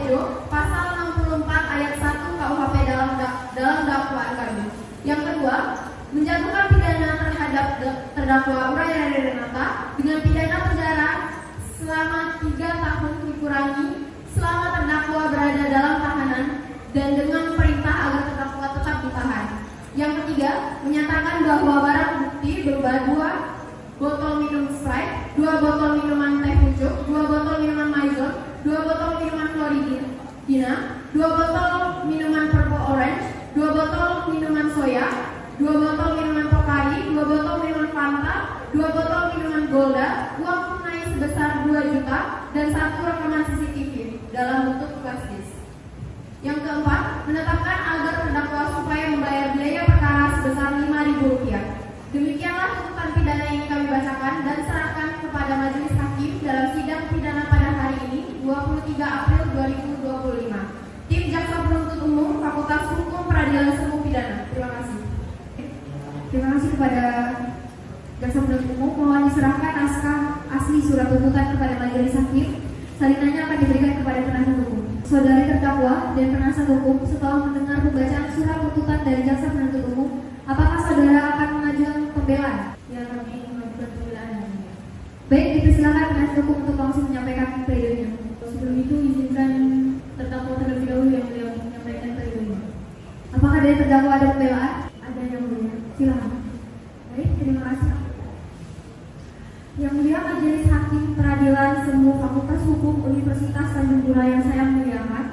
Purworejo pasal 64 ayat 1 KUHP dalam dakwaan kami. Yang kedua, menjatuhkan pidana terhadap terdakwa Uraya Renata dengan pidana penjara selama 3 tahun dikurangi selama terdakwa berada dalam tahanan dan dengan perintah agar terdakwa tetap ditahan. Yang ketiga, menyatakan bahwa barang bukti berupa 2 botol minum Sprite, 2 botol minuman teh pucuk, 2 botol minuman Maison, 2 botol minuman Floridina, 2 botol minuman Purple Orange, 2 botol minuman soya, 2 botol minuman Pocari, 2 botol minuman Fanta, 2 botol minuman Golda, uang tunai sebesar 2 juta, dan 1 rekaman CCTV dalam bentuk flash disk. Yang keempat, menetapkan agar terdakwa supaya membayar biaya perkara sebesar Rp5.000. Demikianlah tuntutan pidana yang kami bacakan dan serahkan kepada majelis hakim dalam sidang pidana pada hari ini, 23 April 2025. Tim Jaksa Penuntut Umum Fakultas Hukum Peradilan Semu Pidana. Terima kasih. Terima kasih kepada Jaksa Penuntut Umum. Mohon diserahkan naskah asli surat tuntutan kepada majelis hakim. Salinannya akan diberikan kepada penasihat hukum. Saudari terdakwa dan penasihat hukum, setelah mendengar pembacaan surat tuntutan dari Jaksa Penuntut Umum, apakah saudara akan mengajukan pembelaan? Ya, kami mengajukan pembelaan. Baik, dipersilakan penasihat hukum untuk langsung menyampaikan pledoinya. Sebelum itu izinkan terdakwa terlebih dahulu yang beliau menyampaikan pledoinya. Apakah dari terdakwa ada pembelaan? Ada yang mulia. Silakan. Baik, terima kasih. Yang mulia Majelis Hakim Peradilan Semu Fakultas Hukum Universitas Tanjung Pura yang saya muliakan,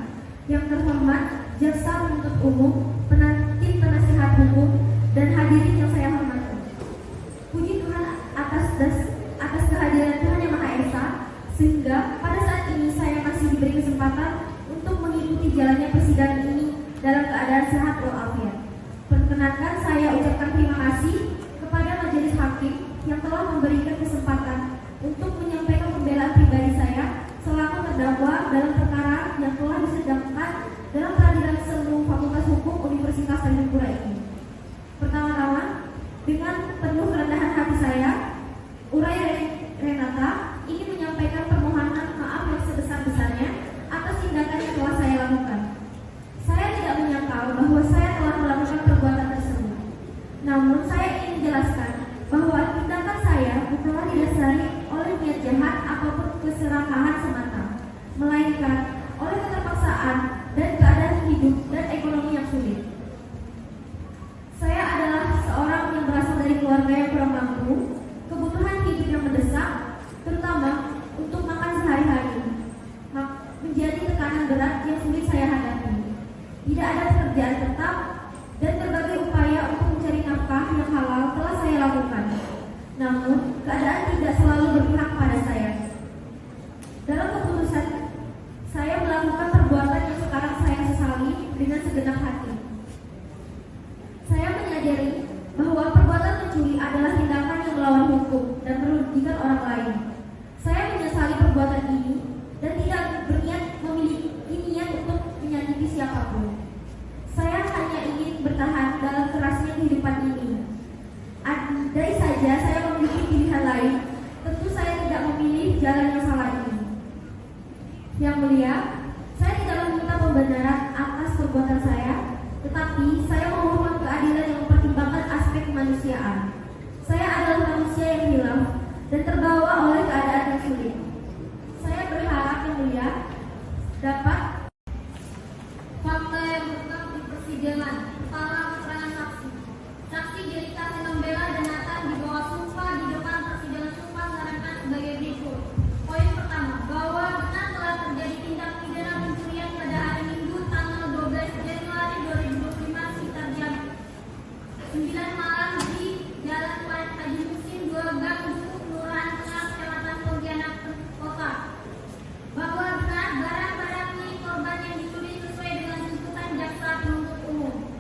yang terhormat Jaksa Penuntut Umum, tim penasihat hukum, dan hadirin yang saya hormati. Puji Tuhan atas kehadiran Tuhan Yang Maha Esa, sehingga pada saat ini saya masih diberi kesempatan untuk mengikuti jalannya persidangan ini dalam keadaan sehat walafiat. Perkenankan saya ucapkan terima kasih kepada Majelis Hakim yang telah memberikan kesempatan untuk menyampaikan pembelaan pribadi saya selaku terdakwa dalam perkara yang telah disidangkan dalam Peradilan Semu Fakultas Hukum Universitas Tanjung Pura ini. Pertama-tama, dengan penuh kerendahan hati saya, Uraya Renata ingin menyampaikan permohonan maaf yang sebesar-besarnya atas tindakan yang telah saya lakukan. Saya tidak menyangka bahwa saya telah melakukan perbuatan tersebut. Namun saya ingin menjelaskan bahwa tindakan saya bukanlah didasari oleh niat jahat ataupun keserakahan semata, melainkan oleh keterpaksaan dan keadaan hidup dan ekonomi yang sulit. Saya adalah seorang yang berasal dari keluarga yang kurang mampu, kebutuhan hidup yang mendesak, terutama untuk makan sehari-hari, menjadi tekanan berat yang sulit saya hadapi. Tidak ada pekerjaan tetap dan berbagai upaya untuk mencari nafkah yang halal telah saya lakukan. Namun, keadaan tidak selalu berpihak pada saya. Dalam keputusan, saya melakukan perbuatan yang sekarang saya sesali dengan segenap hati. Saya menyadari bahwa perbuatan mencuri adalah tindakan yang melawan hukum dan merugikan orang lain. Saya menyesali perbuatan ini dan tidak berniat memiliki niat untuk menyakiti siapapun. Saya hanya ingin bertahan dalam kerasnya kehidupan ini. Andai saja saya memiliki pilihan lain, tentu saya tidak memilih jalan yang salah ini. Yang mulia, saya tidak meminta pembenaran atas perbuatan saya, tetapi saya memohon keadilan yang mempertimbangkan aspek kemanusiaan. Saya adalah manusia yang hilaf dan terbawa oleh keadaan yang sulit. Saya berharap yang mulia dapat fakta yang terungkap di persidangan. Para keterangan saksi. Saksi Jelita Sinambela dan Nathan dibawa sumpah di depan persidangan. Sumpah menerangkan sebagai berikut. Poin pertama, bahwa benar telah terjadi tindak pidana pencurian pada hari Minggu tanggal 12 Januari 2025 sekitar jam 9 malam di Jalan Haji Musim 2 Gang Busuk, Kelurahan Tengah, Kecamatan Pontianak Kota. Bahwa benar barang-barang milik korban yang dicuri sesuai dengan tuntutan Jaksa Penuntut Umum.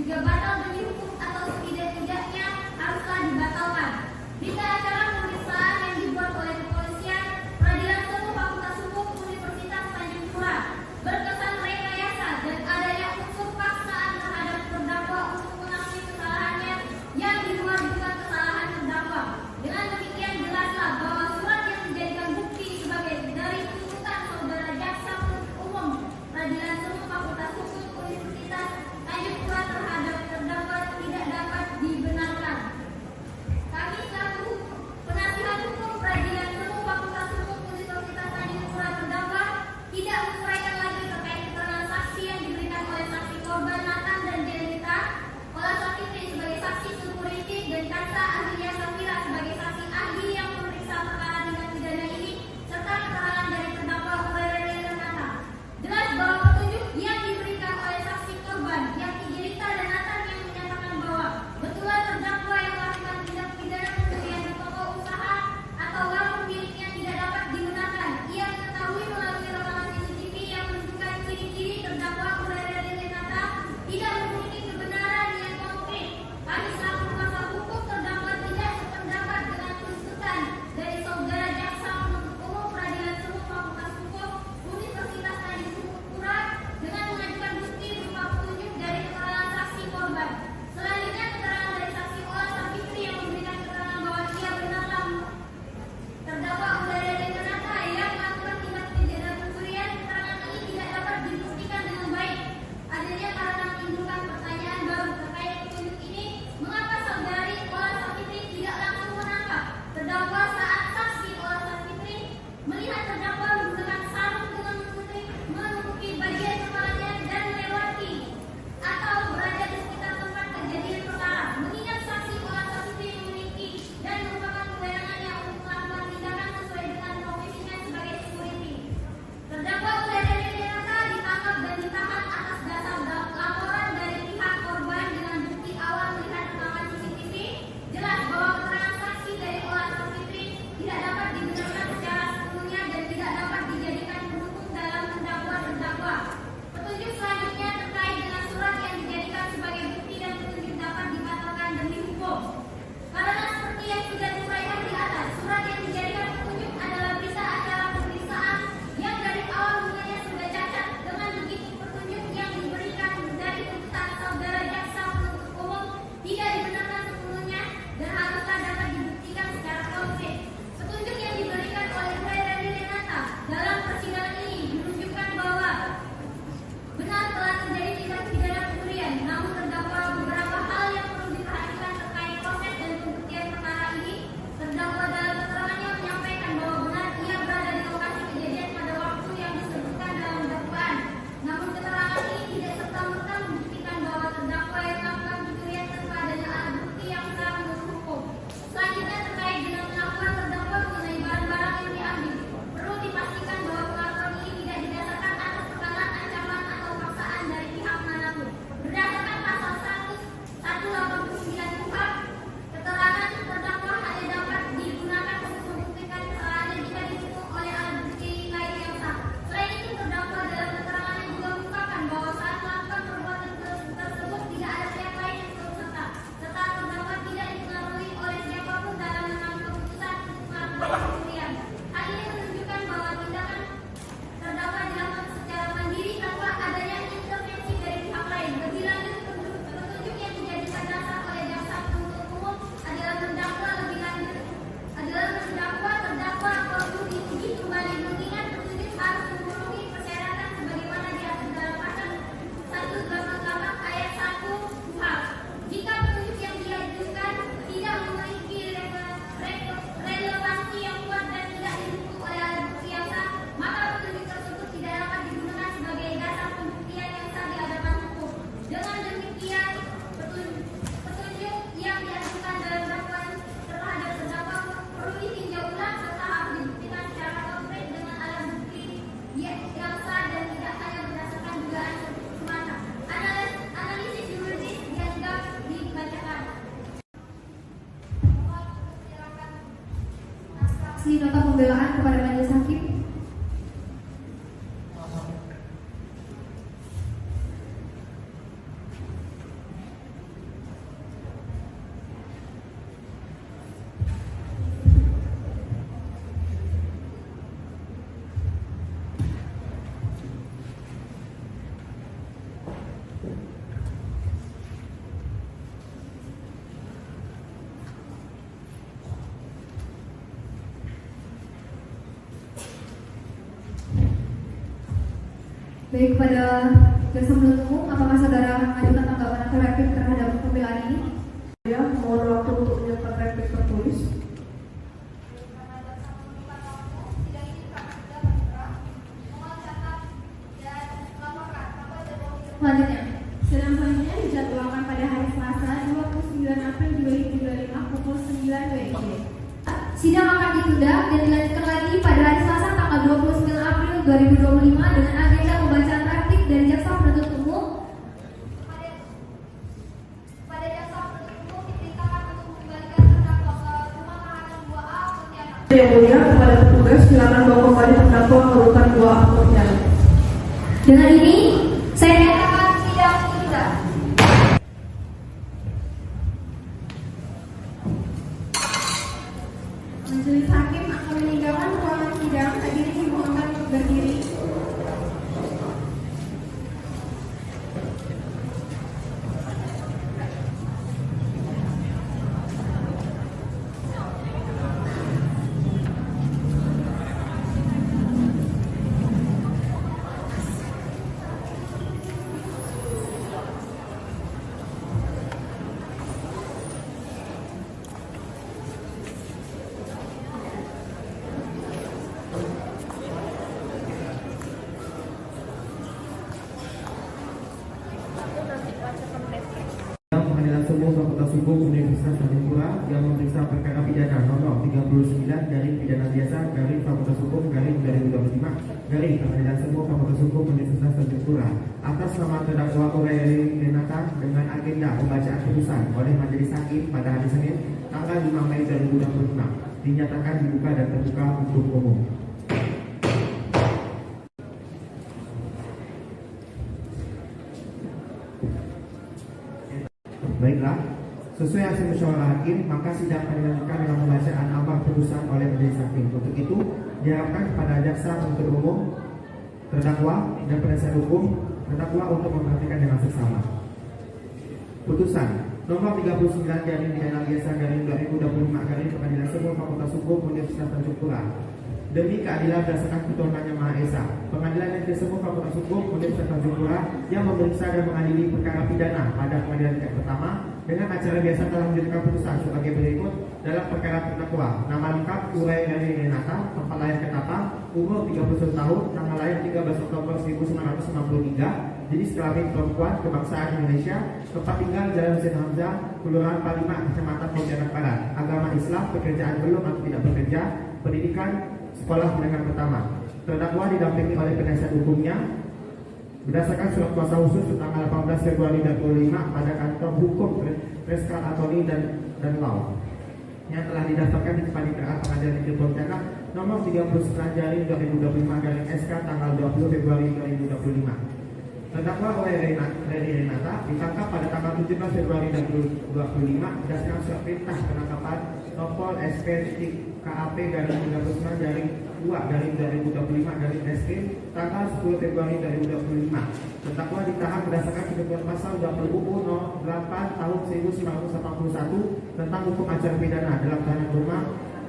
Jika batal demi hukum atau setidak-tidaknya haruslah dibatalkan. Berita acara pemeriksaan yang dibuat oleh kepolisian Peradilan Semu Fakultas Hukum Universitas Tanjung Pura berkesan rekayasa dan adanya unsur paksaan terhadap terdakwa untuk mengakui kesalahannya yang di luar dugaan kesalahan terdakwa. Dengan demikian jelaslah bahwa surat yang dijadikan bukti sebagai dari tuntutan saudara jaksa penuntut umum Peradilan Semu Fakultas Hukum Universitas Tanjung Pura terhadap terdakwa tidak dapat dibenarkan. Kami selaku penasihat hukum Peradilan Semu Fakultas Hukum Universitas Tanjung Pura terdakwa tidak menguraikan lagi terkait keterangan saksi yang diberikan oleh saksi korban Nathan dan Denita, Ola Safitri sebagai saksi security dan Kansa Ahliya Safira sebagai saksi ahli yang memeriksa perkara tindak pidana ini serta keterangan dari terdakwa Urere Renata. Jelas bahwa petunjuk yang diberikan oleh saksi korban yang Denita dan Nathan yang menyatakan bahwa betulan terdakwa yang melakukan tindak pidana pencurian di toko usaha atau warung miliknya tidak dapat dibenarkan. Ia mengetahui melalui rekaman CCTV yang menunjukkan ciri-ciri terdakwa Urere Renata tidak memiliki kebenaran yang konkret. Kami selaku kuasa hukum terdakwa tidak sependapat dengan tuntutan dari saudara jaksa penuntut umum Peradilan Semu Fakultas Hukum Universitas Tanjung Pura dengan mengajukan bukti berupa petunjuk dari keterangan saksi korban. Selanjutnya keterangan dari saksi Ola Safitri yang memberikan keterangan bahwa ia benarlah terdakwa Urere Renata yang melakukan tindak pidana pencurian. Keterangan ini tidak dapat dibuktikan dengan baik. Adanya karena menimbulkan pertanyaan baru terkait petunjuk ini, mengapa saudari Ola Safitri tidak langsung menangkap terdakwa saat saksi Ola Safitri melihat terdakwa menggunakan sarung dengan menutupi bagian kepalanya dan melewati atau berada di sekitar tempat kejadian perkara. Mengingat saksi Ola Safitri memiliki dan merupakan kewenangannya untuk melakukan tindakan sesuai dengan profesinya sebagai security. Terdakwa Urere Renata ditangkap dan ditahan atas dasar laporan dari pihak korban dengan bukti awal melihat rekaman CCTV. Jelas bahwa keterangan saksi dari Ola Safitri tidak dapat dibenarkan secara sepenuhnya dan tidak dapat dijadikan pendukung dalam mendakwa terdakwa. Petunjuk selanjutnya terkait dengan surat yang dijadikan sebagai bukti dan petunjuk dapat dibatalkan demi hukum. Karena seperti yang sudah diuraikan di atas, surat yang dijadikan petunjuk adalah berita acara pemeriksaan yang dari awal mulanya sudah cacat. Dengan begitu petunjuk yang diberikan dari tuntutan saudara jaksa penuntut umum tidak dibenarkan sepenuhnya dan haruslah dapat dibuktikan secara konkret. Petunjuk yang diberikan oleh Urere Renata dalam persidangan ini menunjukkan bahwa benar telah terjadi tindak pidana pencurian, namun terdapat beberapa hal yang perlu diperhatikan terkait proses dan pembuktian perkara ini. Terdakwa dalam keterangannya menyampaikan bahwa benar ia berada di lokasi kejadian pada waktu yang disebutkan dalam dakwaan. Namun keterangan ini tidak serta-merta membuktikan bahwa terdakwa yang melakukan pencurian tanpa adanya alat bukti yang sah menurut hukum. Selanjutnya terkait dengan pengakuan terdakwa mengenai barang-barang yang diambil, perlu dipastikan bahwa pengakuan ini tidak didasarkan atas tekanan, ancaman atau paksaan dari pihak manapun. Berdasarkan pasal 189 KUHP, keterangan terdakwa hanya dapat digunakan untuk membuktikan kesalahannya jika didukung oleh alat bukti lain yang sah. Selain itu, terdakwa dalam keterangannya juga mengungkapkan bahwa saat melakukan perbuatan tersebut tidak ada pihak lain yang turut serta terdakwa tidak dipengaruhi oleh siapapun dalam mengambil keputusan untuk melakukan pencurian. Hal ini menunjukkan bahwa tindakan terdakwa dilakukan secara mandiri tanpa adanya intervensi dari pihak lain. Lebih lanjut, petunjuk yang dijadikan dasar oleh jaksa penuntut umum adalah mendakwa terdakwa perlu diuji kembali mengingat petunjuk harus memenuhi persyaratan sebagaimana diatur dalam pasal 188 ayat 1 KUHP. Jika petunjuk yang diajukan tidak memiliki relevansi yang kuat dan tidak didukung oleh alat bukti yang sah, maka petunjuk tersebut tidak dapat digunakan sebagai dasar pembuktian yang sah di hadapan hukum. Dengan demikian, petunjuk yang diajukan dalam dakwaan terhadap terdakwa perlu ditinjau ulang serta harus dibuktikan secara konkret dengan alat bukti yang sah dan tidak hanya berdasarkan dugaan semata. Analisis juridis dianggap dibacakan. Saksi nota pembelaan kepada majelis hakim. Baik, kepada jaksa penuntut umum, apakah saudara mengajukan tanggapan atau replik terhadap pembelaan ini? Ya, mohon waktu untuk menyiapkan replik tertulis. Selanjutnya, sidang selanjutnya dijadwalkan pada hari Selasa 29 April 2025 pukul 9 WIB. Sidang akan ditunda dan dilanjutkan lagi pada hari Selasa tanggal 29 April 2025 dengan agenda pembacaan replik dari jaksa penuntut umum. Pada jaksa penuntut umum diperintahkan untuk mengembalikan terdakwa ke rumah tahanan 2A Pontianak. Yang mulia, kepada petugas silakan bawa kembali terdakwa ke rutan 2A Pontianak. Dengan ini, saya nyatakan sidang ditunda. Majelis hakim akan meninggalkan ruangan sidang. Hadirin dimohonkan untuk berdiri. Pengadilan Sumur Fakultas Hukum Universitas Tanjung yang memeriksa perkara pidana nomor 39 garing pidana biasa garing Fakultas Hukum garing 2025 garing Pengadilan Sumur Fakultas Hukum Universitas Tanjung atas nama terdakwa Aureli Renata dengan agenda pembacaan putusan oleh Majelis Hakim pada hari Senin tanggal 5 Mei 2025 dinyatakan dibuka dan terbuka untuk umum. Baiklah, sesuai hasil musyawarah hakim, maka sidang akan dilanjutkan dengan pembacaan amar putusan oleh majelis hakim. Untuk itu, diharapkan kepada jaksa penuntut umum, terdakwa, dan penasihat hukum terdakwa untuk memperhatikan dengan seksama. Putusan nomor 39 garing pidana biasa garing 2025 garing Pengadilan Sumur Fakultas Hukum Universitas Tanjung Pura. Demi keadilan berdasarkan ketuhanan Yang Maha Esa, Pengadilan Negeri Sumur Fakultas Hukum Universitas Tanjung Pura yang memeriksa dan mengadili perkara pidana pada pengadilan tingkat pertama dengan acara biasa telah menjatuhkan putusan sebagai berikut dalam perkara terdakwa. Nama lengkap Aureli Renata, tempat lahir Ketapang, umur 31 tahun, tanggal lahir 13 Oktober 1993, jenis kelamin perempuan, kebangsaan Indonesia, tempat tinggal Jalan Husein Hamzah, Kelurahan Palima, Kecamatan Pontianak Barat, agama Islam, pekerjaan belum atau tidak bekerja, pendidikan sekolah menengah pertama. Terdakwa didampingi oleh penasihat hukumnya berdasarkan surat kuasa khusus tanggal 18 Februari 2025 pada kantor hukum Reskal Atoni dan Law yang telah didaftarkan di Kepanitiaan Pengadilan Negeri Pontianak nomor 39 garing 2025 garing SK tanggal 20 Februari 2025. Terdakwa Aureli Renata ditangkap pada tanggal 17 Februari 2025 berdasarkan surat perintah penangkapan Nopol SP.KAP garing 39 garing 2 garing 2025 garing SP tanggal 10 Februari 2025. Terdakwa ditahan berdasarkan ketentuan pasal 20 UU No. 8 tahun 1981 tentang hukum acara pidana dalam tahanan rumah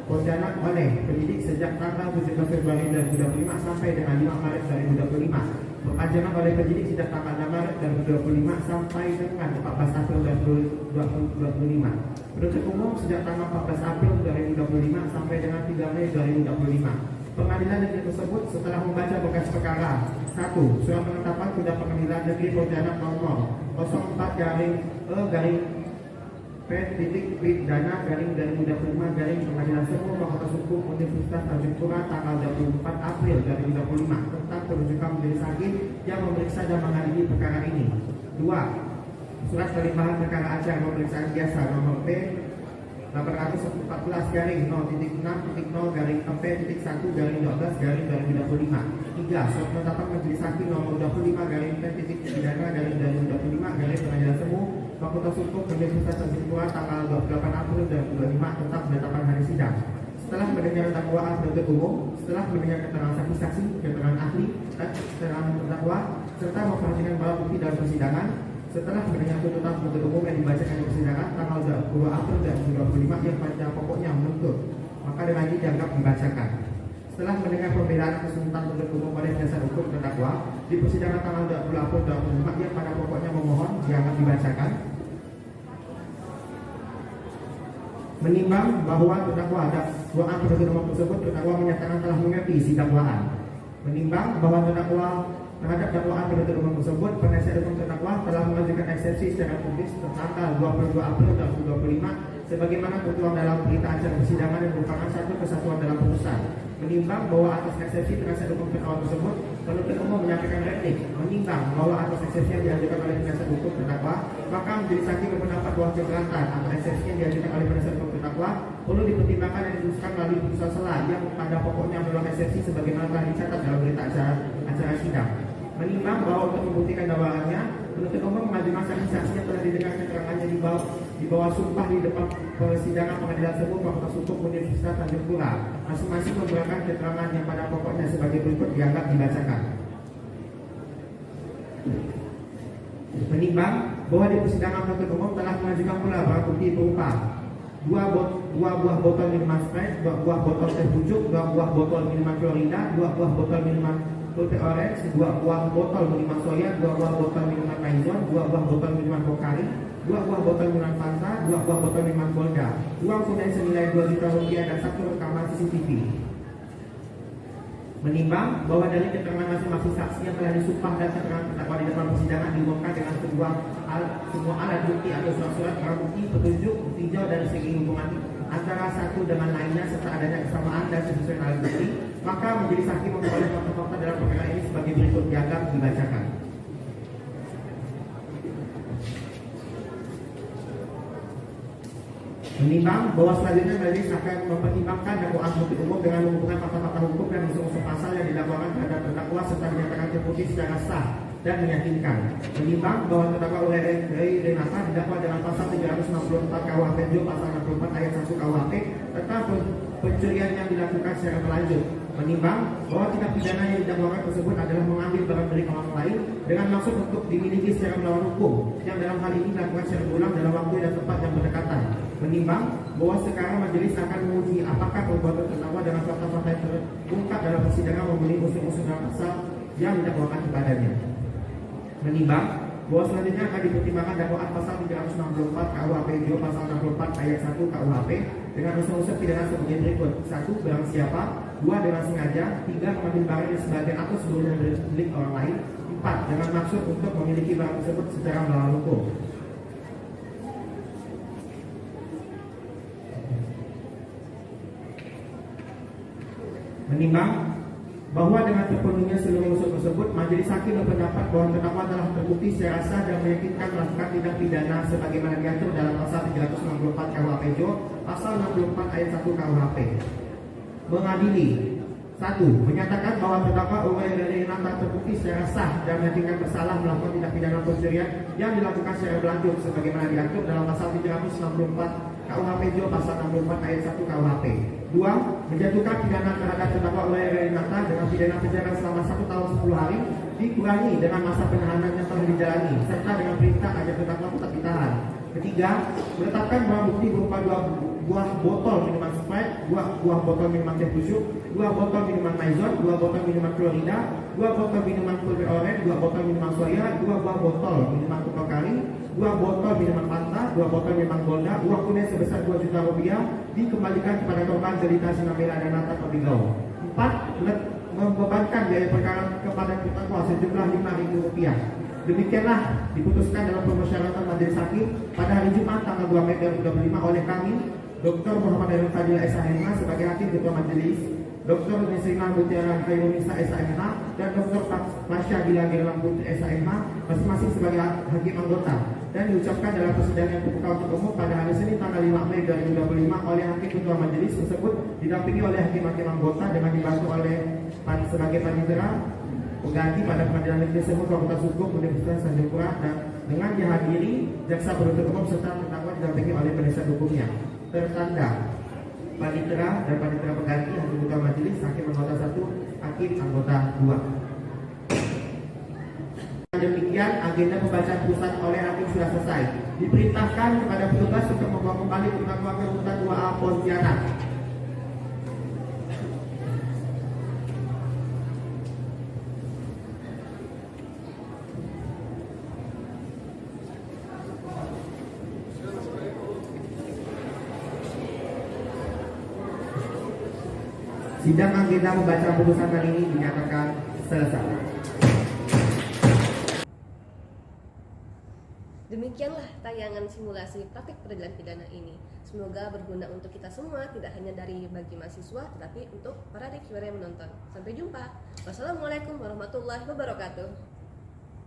Pontianak oleh penyidik sejak tanggal 17 Februari 2025 sampai dengan 5 Maret 2025. Perpanjangan oleh penyidik sejak tanggal 6 Maret 2025 sampai dengan 14 April 2025. Penuntut umum sejak tanggal 14 April 2025 sampai dengan 3 Mei 2025. Pengadilan negeri tersebut setelah membaca berkas perkara 1. Surat penetapan tindak Pengadilan Negeri Pontianak nomor 04 garing P.Pidana garing 2025 garing Pengadilan Sumur Fakultas Hukum Universitas Tanjung Pura tanggal 24 April 2025 tentang penunjukan majelis hakim yang memeriksa dan mengadili perkara ini. 2. Surat terlimpahan perkara acara pemeriksaan biasa nomor P 814 garing 0.6.0 garing P.1 garing 12 garing 2025. 3. Surat penetapan majelis hakim nomor 25 garing P.Pidana garing 2025 garing Pengadilan Sumur Fakultas Hukum Universitas Tanjung Pura tanggal 28 April 2025 tentang penetapan hari sidang. Setelah mendengar dakwaan penuntut umum, setelah mendengar keterangan saksi-saksi, keterangan ahli, dan keterangan terdakwa, serta memperhatikan barang bukti dalam persidangan, setelah mendengar tuntutan penuntut umum yang dibacakan di persidangan tanggal 20 April 2025 yang pada pokoknya menuntut, maka dengan ini dianggap dibacakan. Setelah mendengar pembelaan kesulitan penuntut umum oleh penasihat hukum terdakwa di persidangan tanggal 20 April 2024 yang pada pokoknya memohon dianggap dibacakan. Menimbang bahwa terdakwa dakwaan penuntut umum tersebut terdakwa menyatakan telah mengerti isi dakwaan. Menimbang bahwa terdakwa terhadap dakwaan penuntut umum tersebut, penasihat hukum terdakwa telah mengajukan eksepsi secara publik tanggal 22 April 2025 sebagaimana tertuang dalam berita acara persidangan yang merupakan satu kesatuan dalam putusan. Menimbang bahwa atas eksepsi penasihat hukum terdakwa tersebut, penuntut umum menyampaikan replik. Menimbang bahwa atas eksepsi yang diajukan oleh penasihat hukum terdakwa, maka majelis hakim berpendapat bahwa keberatan atau eksepsi yang diajukan oleh penasihat hukum terdakwa perlu dipertimbangkan dan diputuskan melalui putusan selah yang pada pokoknya menolak eksepsi sebagaimana telah dicatat dalam berita acara sidang. Menimbang bahwa untuk membuktikan dakwaannya, penuntut umum mengajukan saksi-saksi yang telah didengar keterangannya di bawah sumpah di depan persidangan pengadilan semu Fakultas Hukum Universitas Tanjung Pura, masing-masing memberikan keterangan yang pada pokoknya sebagai berikut dianggap dibacakan. Menimbang bahwa di persidangan penuntut umum telah mengajukan pula barang bukti berupa 2 buah botol minuman Sprite, 2 buah botol teh pucuk, 2 buah botol minuman Florida, 2 buah botol minuman putih orange, 2 buah botol minuman soya, 2 buah botol minuman maison, 2 buah botol minuman Pocari, 2 buah botol minuman Fanta, 2 buah botol minuman Golda, uang tunai senilai 2 juta rupiah dan 1 rekaman CCTV. Menimbang bahwa dari keterangan masing-masing saksi yang telah disumpah dan keterangan terdakwa di depan persidangan diumumkan dengan semua alat bukti atau surat-surat barang bukti, petunjuk, tinjau dari segi hubungan antara satu dengan lainnya serta adanya kesamaan dan sesuai alat bukti, maka majelis hakim memperoleh fakta-fakta dalam perkara ini sebagai berikut dianggap dibacakan. Menimbang bahwa selanjutnya majelis akan mempertimbangkan dakwaan penuntut umum dengan mengumpulkan fakta-fakta hukum dan unsur-unsur pasal yang didakwakan terhadap terdakwa serta menyatakan terbukti secara sah dan meyakinkan. Menimbang bahwa terdakwa Ray Renata didakwa dengan pasal 364 KUHP pasal 64 ayat 1 KUHP tentang pencurian yang dilakukan secara berlanjut. Menimbang bahwa tindak pidana yang didakwakan tersebut adalah mengambil barang milik orang lain dengan maksud untuk dimiliki secara melawan hukum yang dalam hal ini dilakukan secara berulang dalam waktu dan tempat yang berdekatan. Menimbang bahwa sekarang majelis akan menguji apakah perbuatan terdakwa dengan fakta-fakta yang terungkap dalam persidangan memenuhi unsur-unsur dalam pasal yang didakwakan kepadanya. Menimbang bahwa selanjutnya akan dipertimbangkan dakwaan pasal 364 KUHP pasal 64 ayat 1 KUHP dengan unsur-unsur pidana sebagai berikut: 1. Barang siapa, 2. Dengan sengaja, 3. Mengambil barang yang sebagian atau seluruhnya milik orang lain, 4. Dengan maksud untuk memiliki barang tersebut secara melawan hukum. Menimbang bahwa dengan terpenuhinya seluruh unsur tersebut, majelis hakim berpendapat bahwa terdakwa telah terbukti secara sah dan meyakinkan melakukan tindak pidana sebagaimana diatur dalam pasal 364 KUHP pasal 64 ayat 1 KUHP. Mengadili: 1. Menyatakan bahwa terdakwa Ray Renata terbukti secara sah dan meyakinkan bersalah melakukan tindak pidana pencurian yang dilakukan secara berlanjut sebagaimana diatur dalam pasal 364 KUHP pasal 64 ayat 1 KUHP. 2. Menjatuhkan pidana terhadap terdakwa Ray Renata dengan pidana penjara selama 1 tahun 10 hari dikurangi dengan masa penahanan yang telah dijalani serta dengan perintah agar terdakwa tetap ditahan. Ketiga, menetapkan barang bukti berupa 2 buah botol minuman Sprite, 2 buah botol minuman teh pucuk, 2 botol minuman maison, 2 botol minuman Florida, 2 botol minuman putih orange, 2 botol minuman soya, 2 buah botol minuman Pocari, 2 botol minuman Fanta, 2 botol minuman Golda, uang tunai sebesar 2 juta rupiah dikembalikan kepada korban Jelita Sinambela dan Nata Tobigau. 4. Membebankan biaya perkara kepada terdakwa sejumlah Rp5.000. Demikianlah diputuskan dalam permusyawaratan majelis hakim pada hari Jumat tanggal 2 Mei 2025 oleh kami, Dr. Muhammad Aaron Fadila SHMH sebagai hakim ketua majelis, Dr. Nisrina Mutiara Khairunisa SHMH dan Dr. Masya Bila Girlang Putri SHMH masing-masing sebagai hakim anggota, dan diucapkan dalam persidangan yang terbuka untuk umum pada hari Senin tanggal 5 Mei 2025 oleh hakim ketua majelis tersebut didampingi oleh hakim-hakim anggota dengan dibantu oleh sebagai panitera pengganti pada Pengadilan Negeri Semu Fakultas Hukum Universitas Tanjung Pura, dan dengan dihadiri jaksa penuntut umum serta terdakwa didampingi oleh penasihat hukumnya. Tertanda panitera dan panitera pengganti hakim ketua majelis, hakim anggota 1, hakim anggota 2. Demikian agenda pembacaan putusan oleh hakim sudah selesai. Diperintahkan kepada petugas untuk membawa kembali terdakwa ke rutan 2A Pontianak. Sidang agenda pembacaan putusan kali ini dinyatakan selesai. Demikianlah tayangan simulasi praktik peradilan pidana ini. Semoga berguna untuk kita semua, tidak hanya bagi mahasiswa, tetapi untuk para reviewer yang menonton. Sampai jumpa. Wassalamualaikum warahmatullahi wabarakatuh.